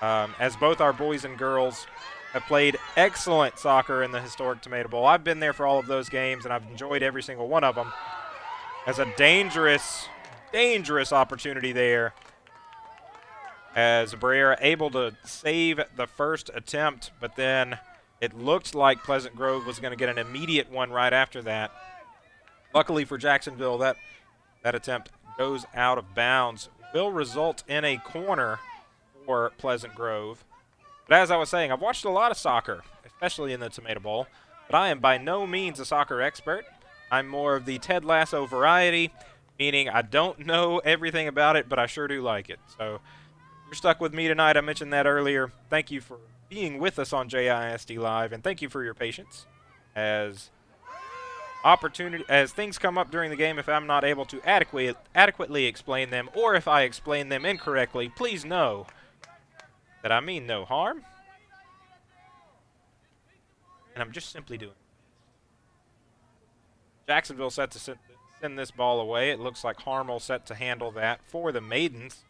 Speaker 1: as both our boys and girls have played excellent soccer in the historic Tomato Bowl. I've been there for all of those games, and I've enjoyed every single one of them. As a dangerous, dangerous opportunity there, as Barrera able to save the first attempt, but then it looked like Pleasant Grove was going to get an immediate one right after that. Luckily for Jacksonville, that attempt goes out of bounds. Will result in a corner for Pleasant Grove. But as I was saying, I've watched a lot of soccer, especially in the Tomato Bowl, but I am by no means a soccer expert. I'm more of the Ted Lasso variety, meaning I don't know everything about it, but I sure do like it. So you're stuck with me tonight. I mentioned that earlier. Thank you for being with us on JISD Live, and thank you for your patience as things come up during the game. If I'm not able to adequately explain them, or if I explain them incorrectly, please know that I mean no harm, and I'm just simply doing it. Jacksonville set to send this ball away. It looks like Harmel set to handle that for the Maidens.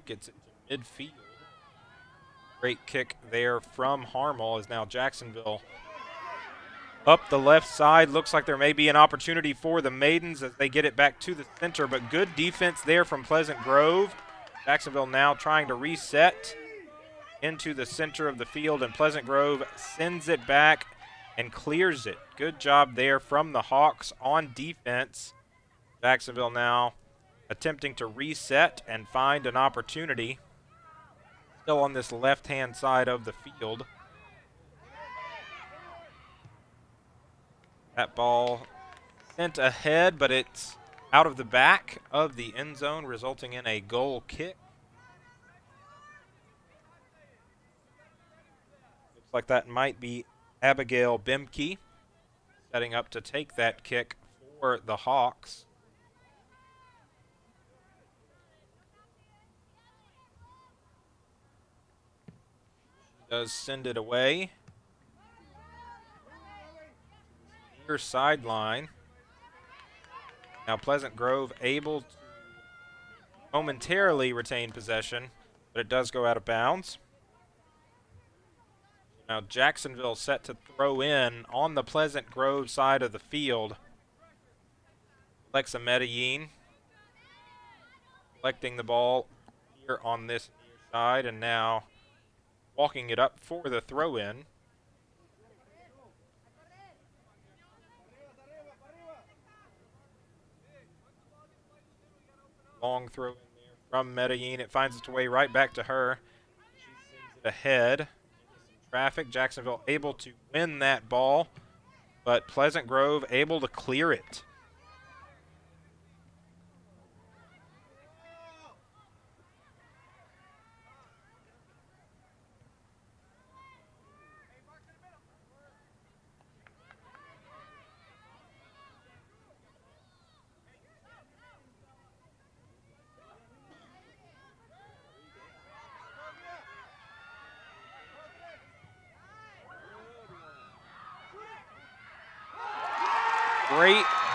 Speaker 1: Gets it to midfield. Great kick there from Harmel as now Jacksonville up the left side. Looks like there may be an opportunity for the Maidens as they get it back to the center, but good defense there from Pleasant Grove. Jacksonville now trying to reset into the center of the field, and Pleasant Grove sends it back and clears it. Good job there from the Hawks on defense. Jacksonville now attempting to reset and find an opportunity. Still on this left-hand side of the field. That ball sent ahead, but it's out of the back of the end zone, resulting in a goal kick. Looks like that might be Abigail Bimke setting up to take that kick for the Hawks. Does send it away. Near sideline. Now Pleasant Grove able to momentarily retain possession, but it does go out of bounds. Now Jacksonville set to throw in on the Pleasant Grove side of the field. Alexa Medellin collecting the ball here on this near side, and now walking it up for the throw-in. Long throw in there from Medellin. It finds its way right back to her. She sends it ahead into some traffic. Jacksonville able to win that ball, but Pleasant Grove able to clear it.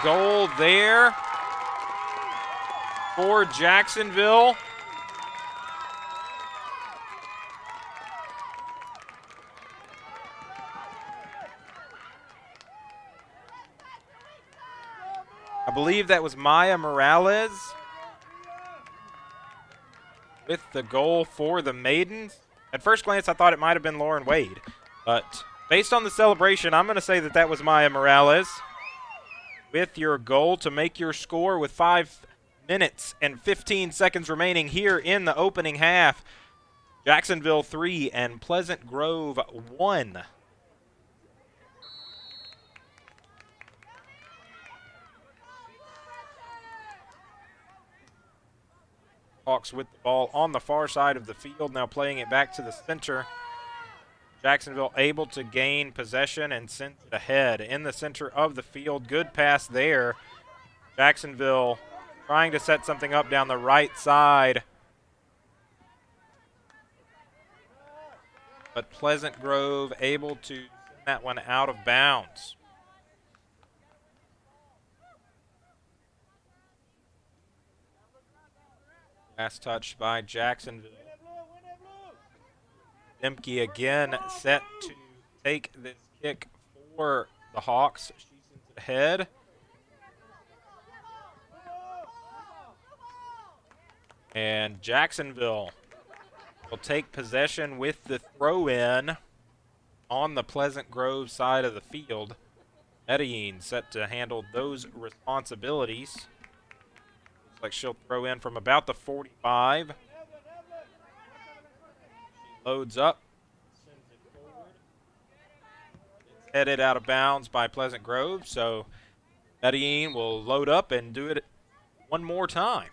Speaker 1: goal there for Jacksonville. I believe that was Maya Morales with the goal for the Maidens. At first glance, I thought it might have been Lauren Wade, but based on the celebration, I'm going to say that that was Maya Morales with your goal to make your score with 5 minutes and 15 seconds remaining here in the opening half. Jacksonville 3 and Pleasant Grove 1. Hawks with the ball on the far side of the field, now playing it back to the center. Jacksonville able to gain possession and send it ahead in the center of the field. Good pass there. Jacksonville trying to set something up down the right side. But Pleasant Grove able to send that one out of bounds. Last touch by Jacksonville. Demke again set to take this kick for the Hawks. She sends it ahead. And Jacksonville will take possession with the throw-in on the Pleasant Grove side of the field. Medellin set to handle those responsibilities. Looks like she'll throw in from about the 45. She loads up. Sends it forward. It's headed out of bounds by Pleasant Grove, so Medellin will load up and do it one more time.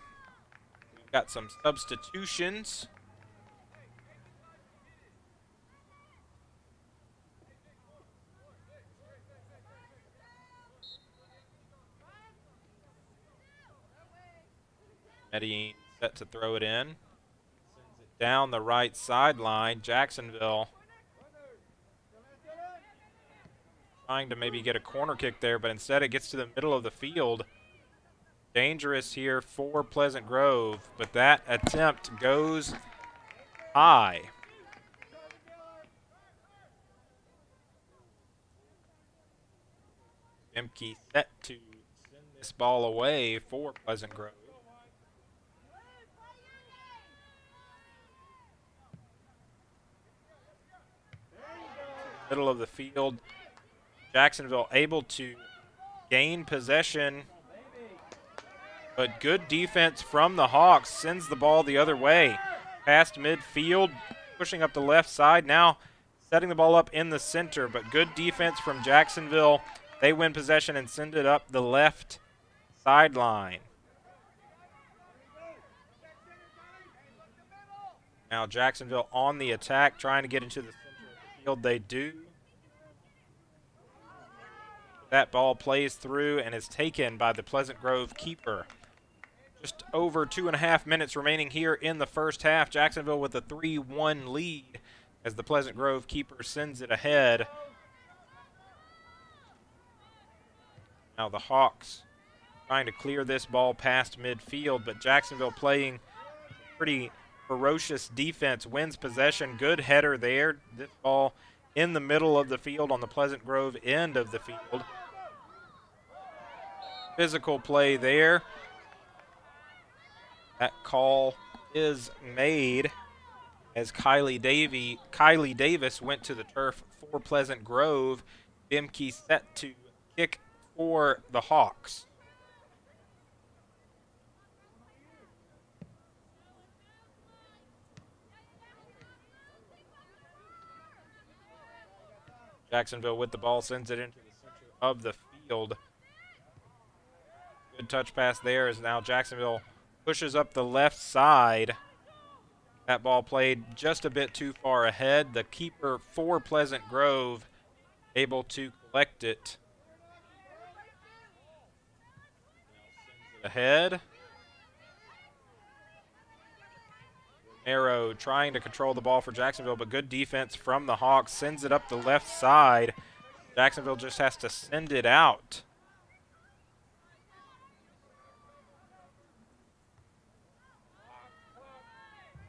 Speaker 1: We've got some substitutions. Medellin set to throw it in. Sends it down the right sideline. Jacksonville trying to maybe get a corner kick there, but instead it gets to the middle of the field. Dangerous here for Pleasant Grove, but that attempt goes high. Demke set to send this ball away for Pleasant Grove. Middle of the field. Jacksonville able to gain possession, but good defense from the Hawks sends the ball the other way. Past midfield, pushing up the left side, now setting the ball up in the center, but good defense from Jacksonville. They win possession and send it up the left sideline. Now Jacksonville on the attack, trying to get into the center of the field. They do. That ball plays through and is taken by the Pleasant Grove keeper. Just over 2.5 minutes remaining here in the first half. Jacksonville with a 3-1 lead as the Pleasant Grove keeper sends it ahead. Now the Hawks trying to clear this ball past midfield, but Jacksonville playing pretty ferocious defense, wins possession. Good header there. This ball in the middle of the field on the Pleasant Grove end of the field. Physical play there. That call is made as Kylie Davis went to the turf for Pleasant Grove. Demke set to kick for the Hawks. Jacksonville with the ball sends it into the center of the field. Good touch pass there as now Jacksonville pushes up the left side. That ball played just a bit too far ahead. The keeper for Pleasant Grove able to collect it. Sends it ahead. Arrow trying to control the ball for Jacksonville, but good defense from the Hawks. Sends it up the left side. Jacksonville just has to send it out.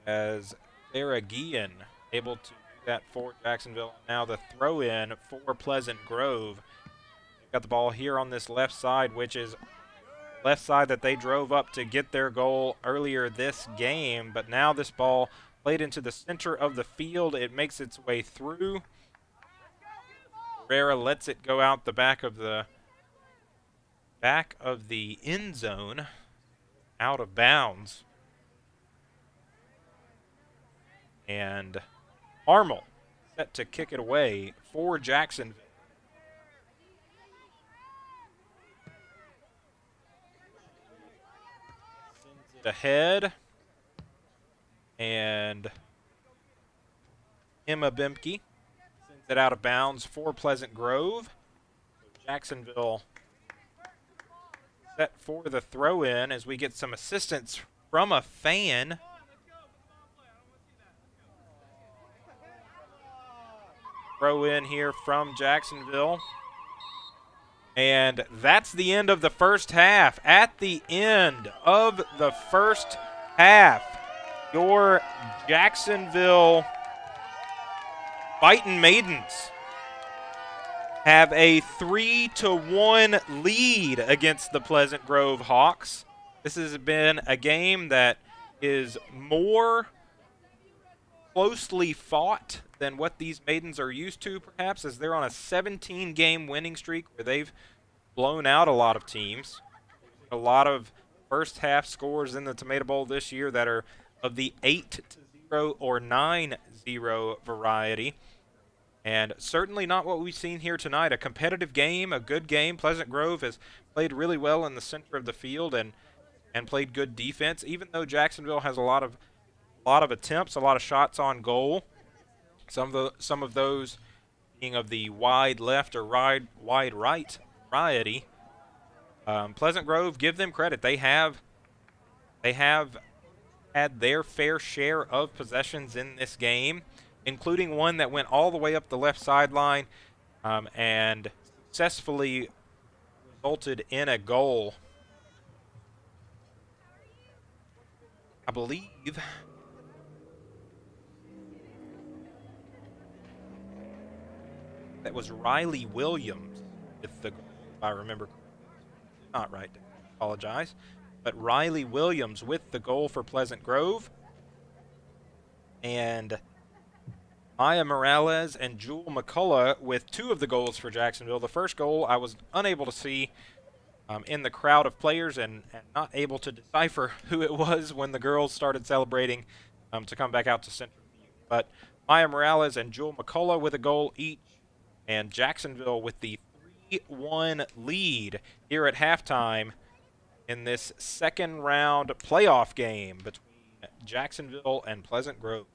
Speaker 1: as Sarah Guillen able to do that for Jacksonville. Now the throw in for Pleasant Grove. They've got the ball here on this left side, which is left side that they drove up to get their goal earlier this game. But now this ball played into the center of the field. It makes its way through. Herrera lets it go out the back of the end zone, out of bounds. And Harmel set to kick it away for Jacksonville. Sends it ahead. And Emma Bimke sends it out of bounds for Pleasant Grove. Jacksonville set for the throw-in as we get some assistance from a fan. Throw in here from Jacksonville. And that's the end of the first half. At the end of the first half, your Jacksonville Fightin' Maidens have a 3-1 lead against the Pleasant Grove Hawks. This has been a game that is more closely fought than what these Maidens are used to, perhaps, as they're on a 17-game winning streak where they've blown out a lot of teams. A lot of first-half scores in the Tomato Bowl this year that are of the 8-0 or 9-0 variety. And certainly not what we've seen here tonight. A competitive game, a good game. Pleasant Grove has played really well in the center of the field and played good defense, even though Jacksonville has a lot of attempts, a lot of shots on goal. Some of those being of the wide left or wide right variety. Pleasant Grove, give them credit. They have had their fair share of possessions in this game, including one that went all the way up the left sideline and successfully resulted in a goal. I believe that was Riley Williams, if I remember correctly. Not right, apologize. But Riley Williams with the goal for Pleasant Grove. And Maya Morales and Jewel McCullough with 2 of the goals for Jacksonville. The first goal I was unable to see in the crowd of players and not able to decipher who it was when the girls started celebrating to come back out to center field. But Maya Morales and Jewel McCullough with a goal each, and Jacksonville with the 3-1 lead here at halftime in this second round playoff game between Jacksonville and Pleasant Grove.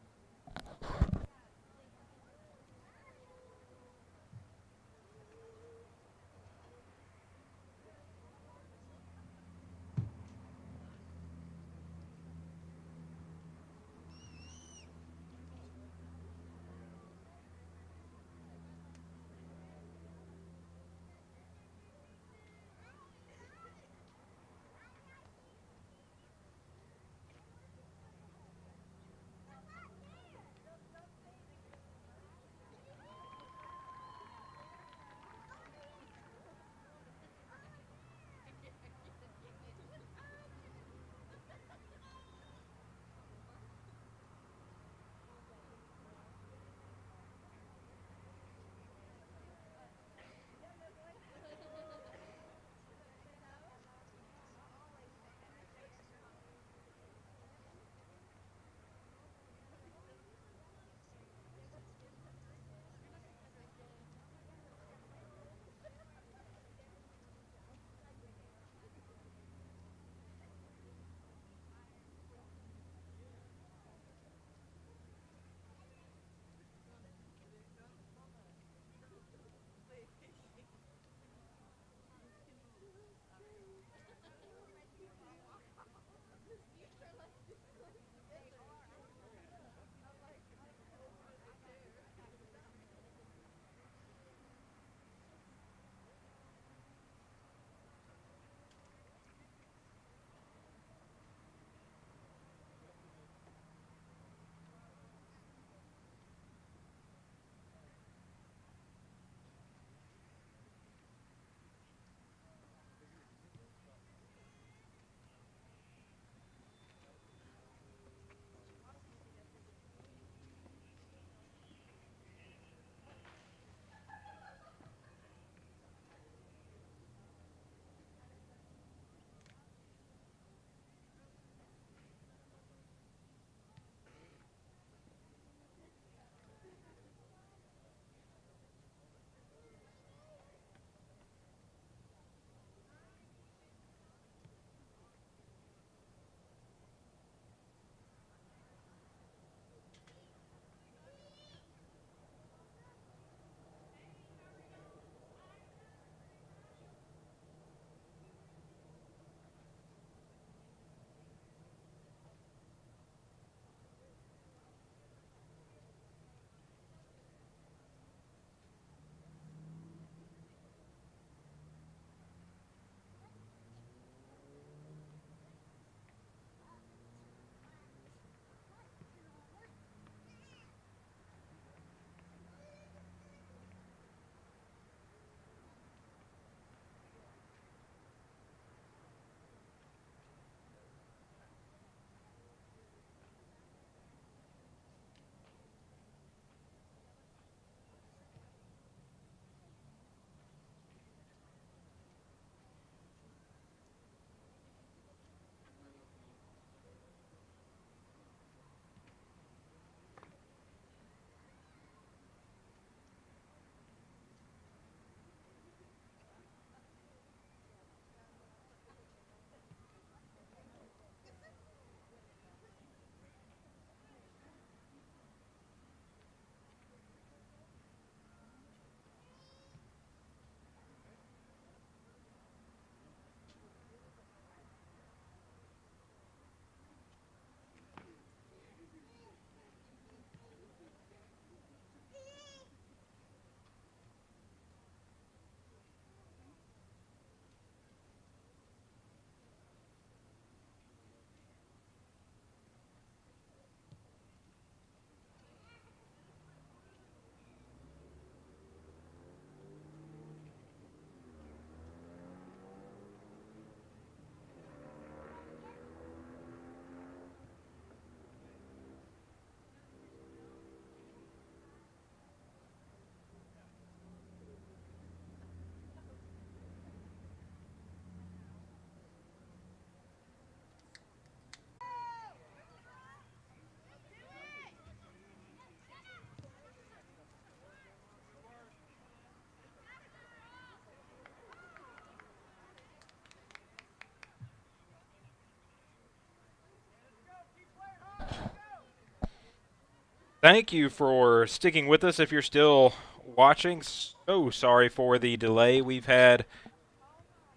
Speaker 1: Thank you for sticking with us if you're still watching. So sorry for the delay. We've had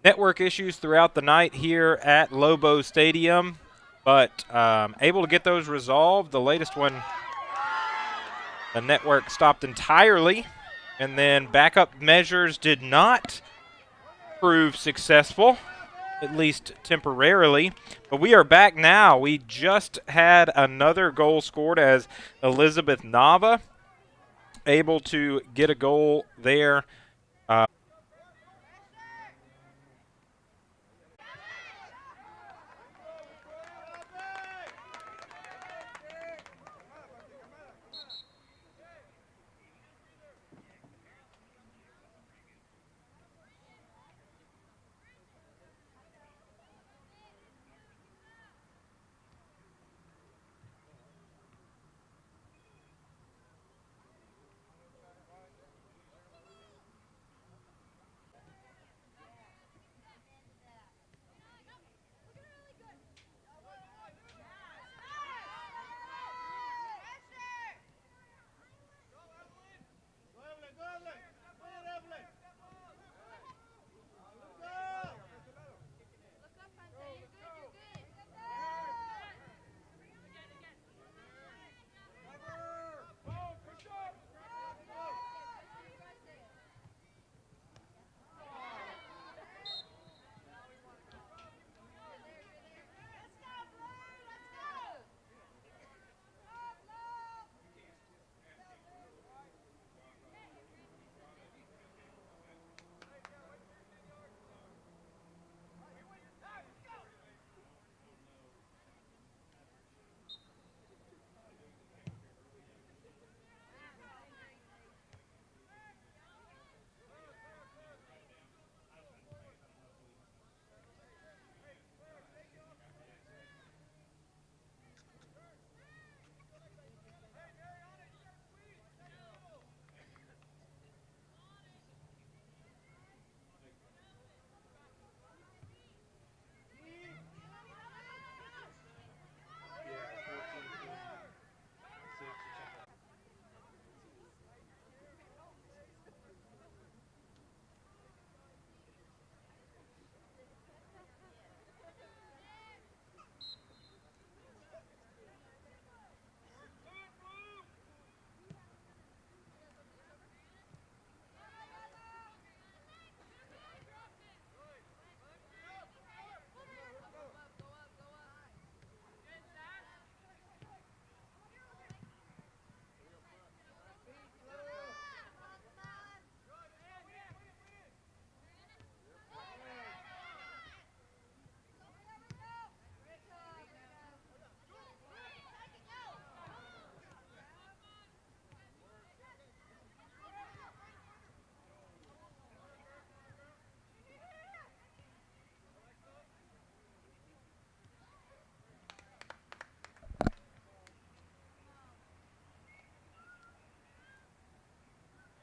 Speaker 1: network issues throughout the night here at Lobo Stadium, but able to get those resolved. The latest one, the network stopped entirely, and then backup measures did not prove successful, at least temporarily. But we are back now. We just had another goal scored as Elizabeth Nava able to get a goal there.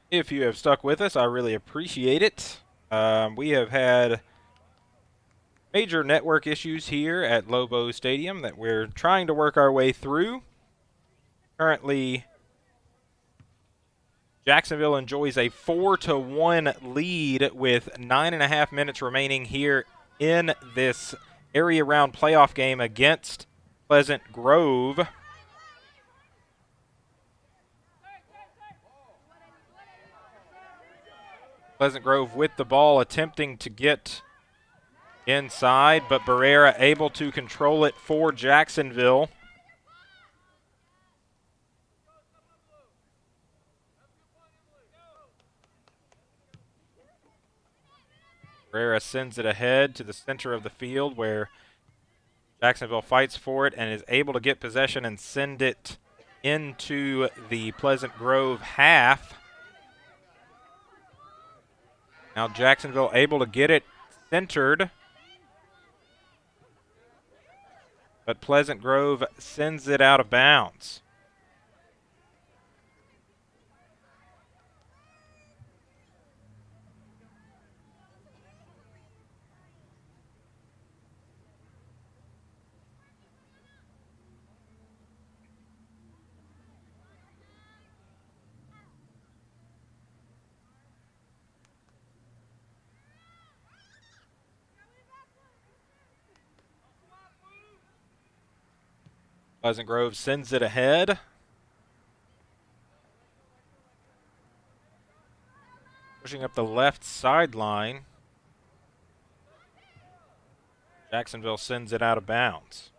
Speaker 1: If you have stuck with us, I really appreciate it. We have had major network issues here at Lobo Stadium that we're trying to work our way through. Currently, Jacksonville enjoys a 4-1 lead with 9.5 minutes remaining here in this area round playoff game against Pleasant Grove. Pleasant Grove with the ball, attempting to get inside, but Barrera able to control it for Jacksonville. Barrera sends it ahead to the center of the field where Jacksonville fights for it and is able to get possession and send it into the Pleasant Grove half. Now Jacksonville able to get it centered, but Pleasant Grove sends it out of bounds. Pleasant Grove sends it ahead. Pushing up the left sideline. Jacksonville sends it out of bounds.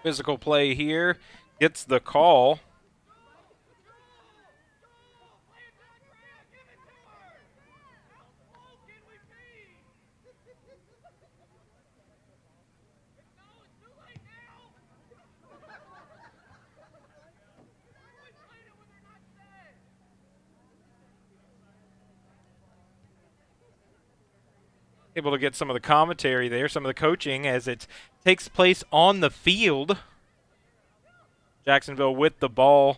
Speaker 1: Physical play here. Gets the call. Able to get some of the commentary there, some of the coaching as it takes place on the field. Jacksonville with the ball.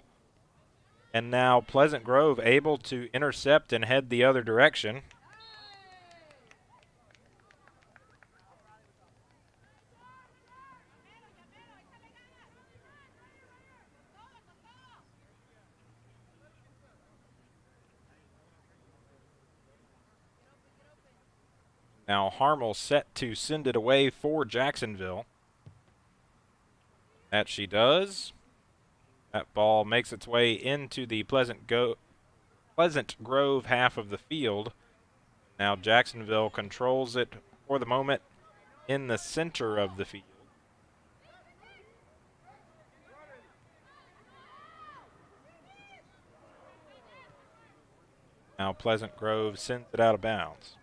Speaker 1: And now Pleasant Grove able to intercept and head the other direction. Now Harmel set to send it away for Jacksonville. That she does. That ball makes its way into the Pleasant Grove half of the field. Now Jacksonville controls it for the moment in the center of the field. Now Pleasant Grove sends it out of bounds.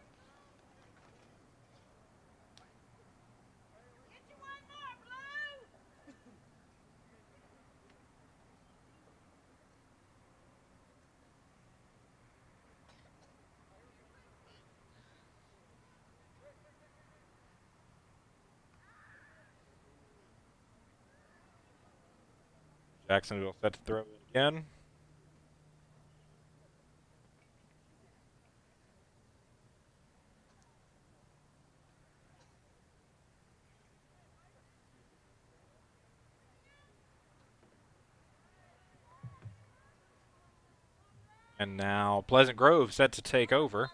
Speaker 1: Jacksonville set to throw it again. And now Pleasant Grove set to take over.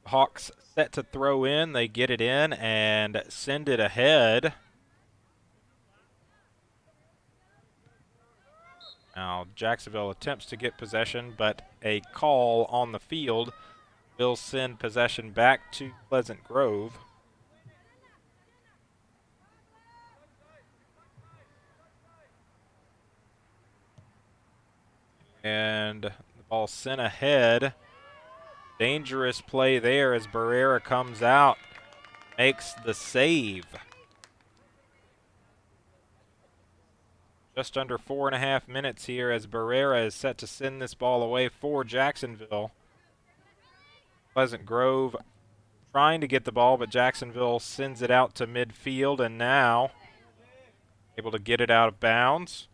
Speaker 1: Hawks set to throw in. They get it in and send it ahead. Now Jacksonville attempts to get possession, but a call on the field will send possession back to Pleasant Grove. And the ball sent ahead. Dangerous play there as Barrera comes out, makes the save. Just under 4.5 minutes here as Barrera is set to send this ball away for Jacksonville. Pleasant Grove trying to get the ball, but Jacksonville sends it out to midfield and now able to get it out of bounds.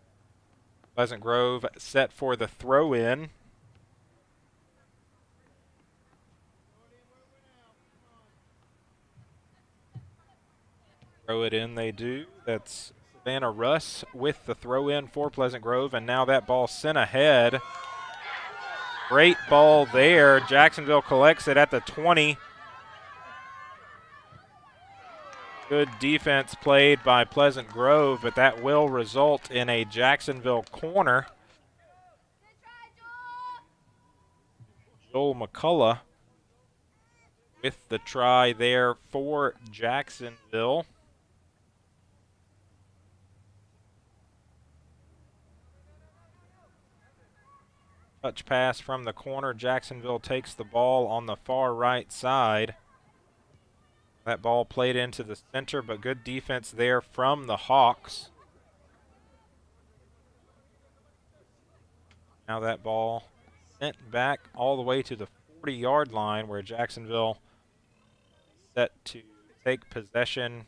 Speaker 1: Pleasant Grove set for the throw-in. Throw it in they do. That's Savannah Russ with the throw-in for Pleasant Grove, and now that ball sent ahead. Great ball there. Jacksonville collects it at the 20. Good defense played by Pleasant Grove, but that will result in a Jacksonville corner. Joel McCullough with the try there for Jacksonville. Touch pass from the corner. Jacksonville takes the ball on the far right side. That ball played into the center, but good defense there from the Hawks. Now that ball sent back all the way to the 40-yard line where Jacksonville set to take possession.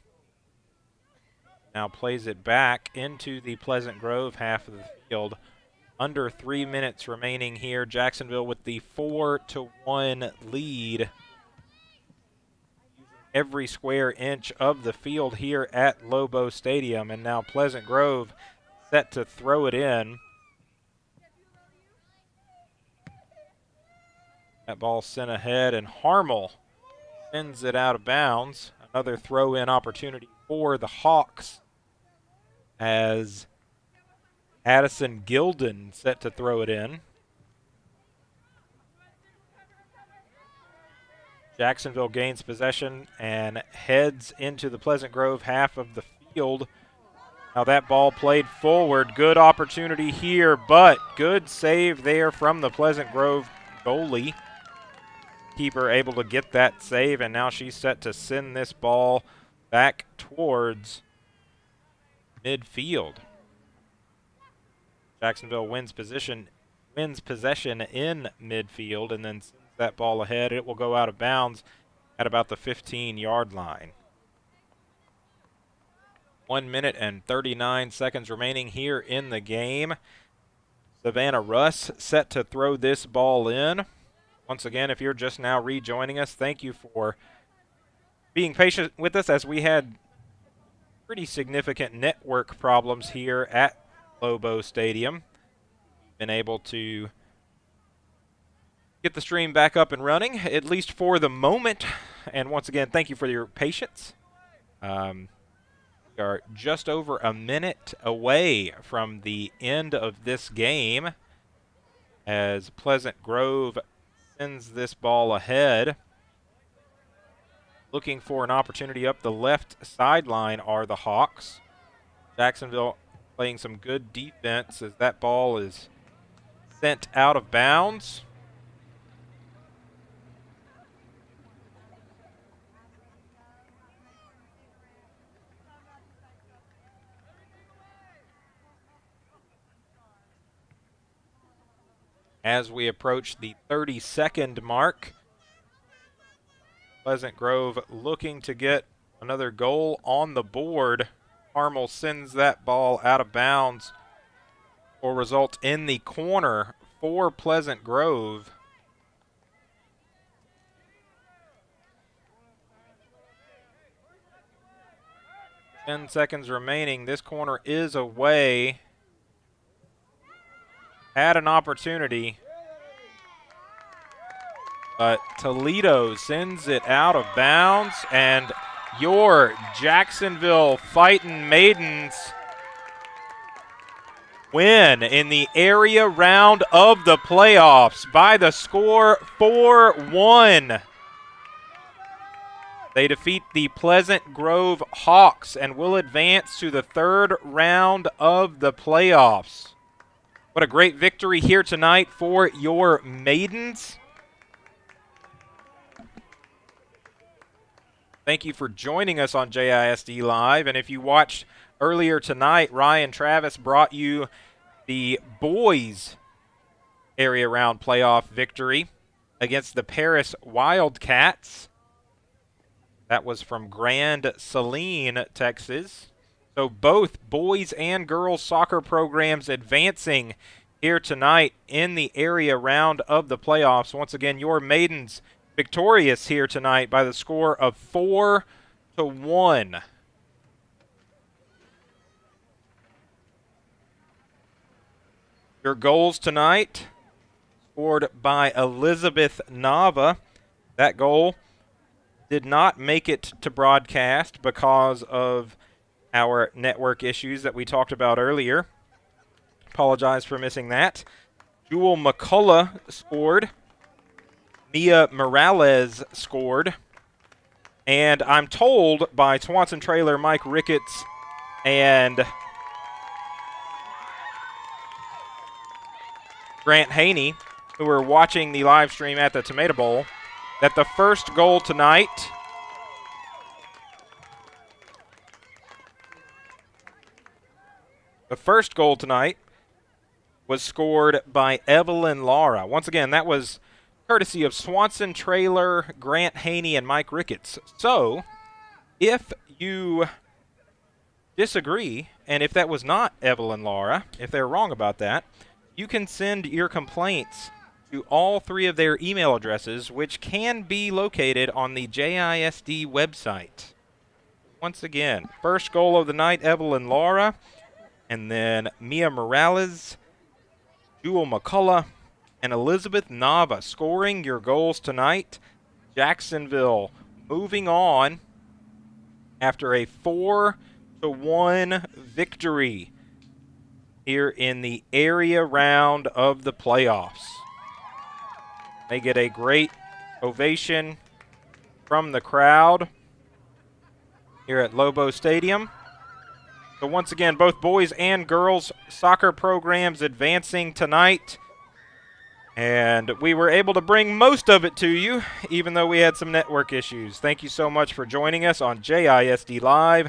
Speaker 1: Now plays it back into the Pleasant Grove half of the field. Under 3 minutes remaining here. Jacksonville with the 4-1 lead. Every square inch of the field here at Lobo Stadium. And now Pleasant Grove set to throw it in. That ball sent ahead, and Harmel sends it out of bounds. Another throw-in opportunity for the Hawks as Addison Gilden set to throw it in. Jacksonville gains possession and heads into the Pleasant Grove half of the field. Now that ball played forward. Good opportunity here, but good save there from the Pleasant Grove goalie. Keeper able to get that save, and now she's set to send this ball back towards midfield. Jacksonville wins possession in midfield and then sends that ball ahead. It will go out of bounds at about the 15-yard line. 1 minute and 39 seconds remaining here in the game. Savannah Russ set to throw this ball in. Once again, if you're just now rejoining us, thank you for being patient with us as we had pretty significant network problems here at Lobo Stadium. Been able to get the stream back up and running, at least for the moment. And once again, thank you for your patience. We are just over a minute away from the end of this game as Pleasant Grove sends this ball ahead. Looking for an opportunity up the left sideline are the Hawks. Jacksonville playing some good defense as that ball is sent out of bounds. As we approach the 30-second mark, Pleasant Grove looking to get another goal on the board. Harmel sends that ball out of bounds. Will result in the corner for Pleasant Grove. Ten seconds remaining. This corner is away. Had an opportunity, but Toledo sends it out of bounds, and your Jacksonville Fightin' Maidens win in the area round of the playoffs by the score 4-1. They defeat the Pleasant Grove Hawks and will advance to the third round of the playoffs. What a great victory here tonight for your Maidens. Thank you for joining us on JISD Live. And if you watched earlier tonight, Ryan Travis brought you the boys area round playoff victory against the Paris Wildcats. That was from Grand Saline, Texas. So both boys and girls soccer programs advancing here tonight in the area round of the playoffs. Once again, your Maidens victorious here tonight by the score of 4-1. Your goals tonight scored by Elizabeth Nava. That goal did not make it to broadcast because of our network issues that we talked about earlier. Apologize for missing that. Jewel McCullough scored. Mia Morales scored. And I'm told by Swanson Trailer Mike Ricketts and Grant Haney, who were watching the live stream at the Tomato Bowl, that the first goal tonight The first goal tonight was scored by Evelyn Lara. Once again, that was courtesy of Swanson Trailer, Grant Haney, and Mike Ricketts. So, if you disagree, and if that was not Evelyn Lara, if they're wrong about that, you can send your complaints to all three of their email addresses, which can be located on the JISD website. Once again, first goal of the night, Evelyn Lara, and then Mia Morales, Jewel McCullough, and Elizabeth Nava scoring your goals tonight. Jacksonville moving on after a 4-1 victory here in the area round of the playoffs. They get a great ovation from the crowd here at Lobo Stadium. So once again, both boys and girls soccer programs advancing tonight. And we were able to bring most of it to you, even though we had some network issues. Thank you so much for joining us on JISD Live.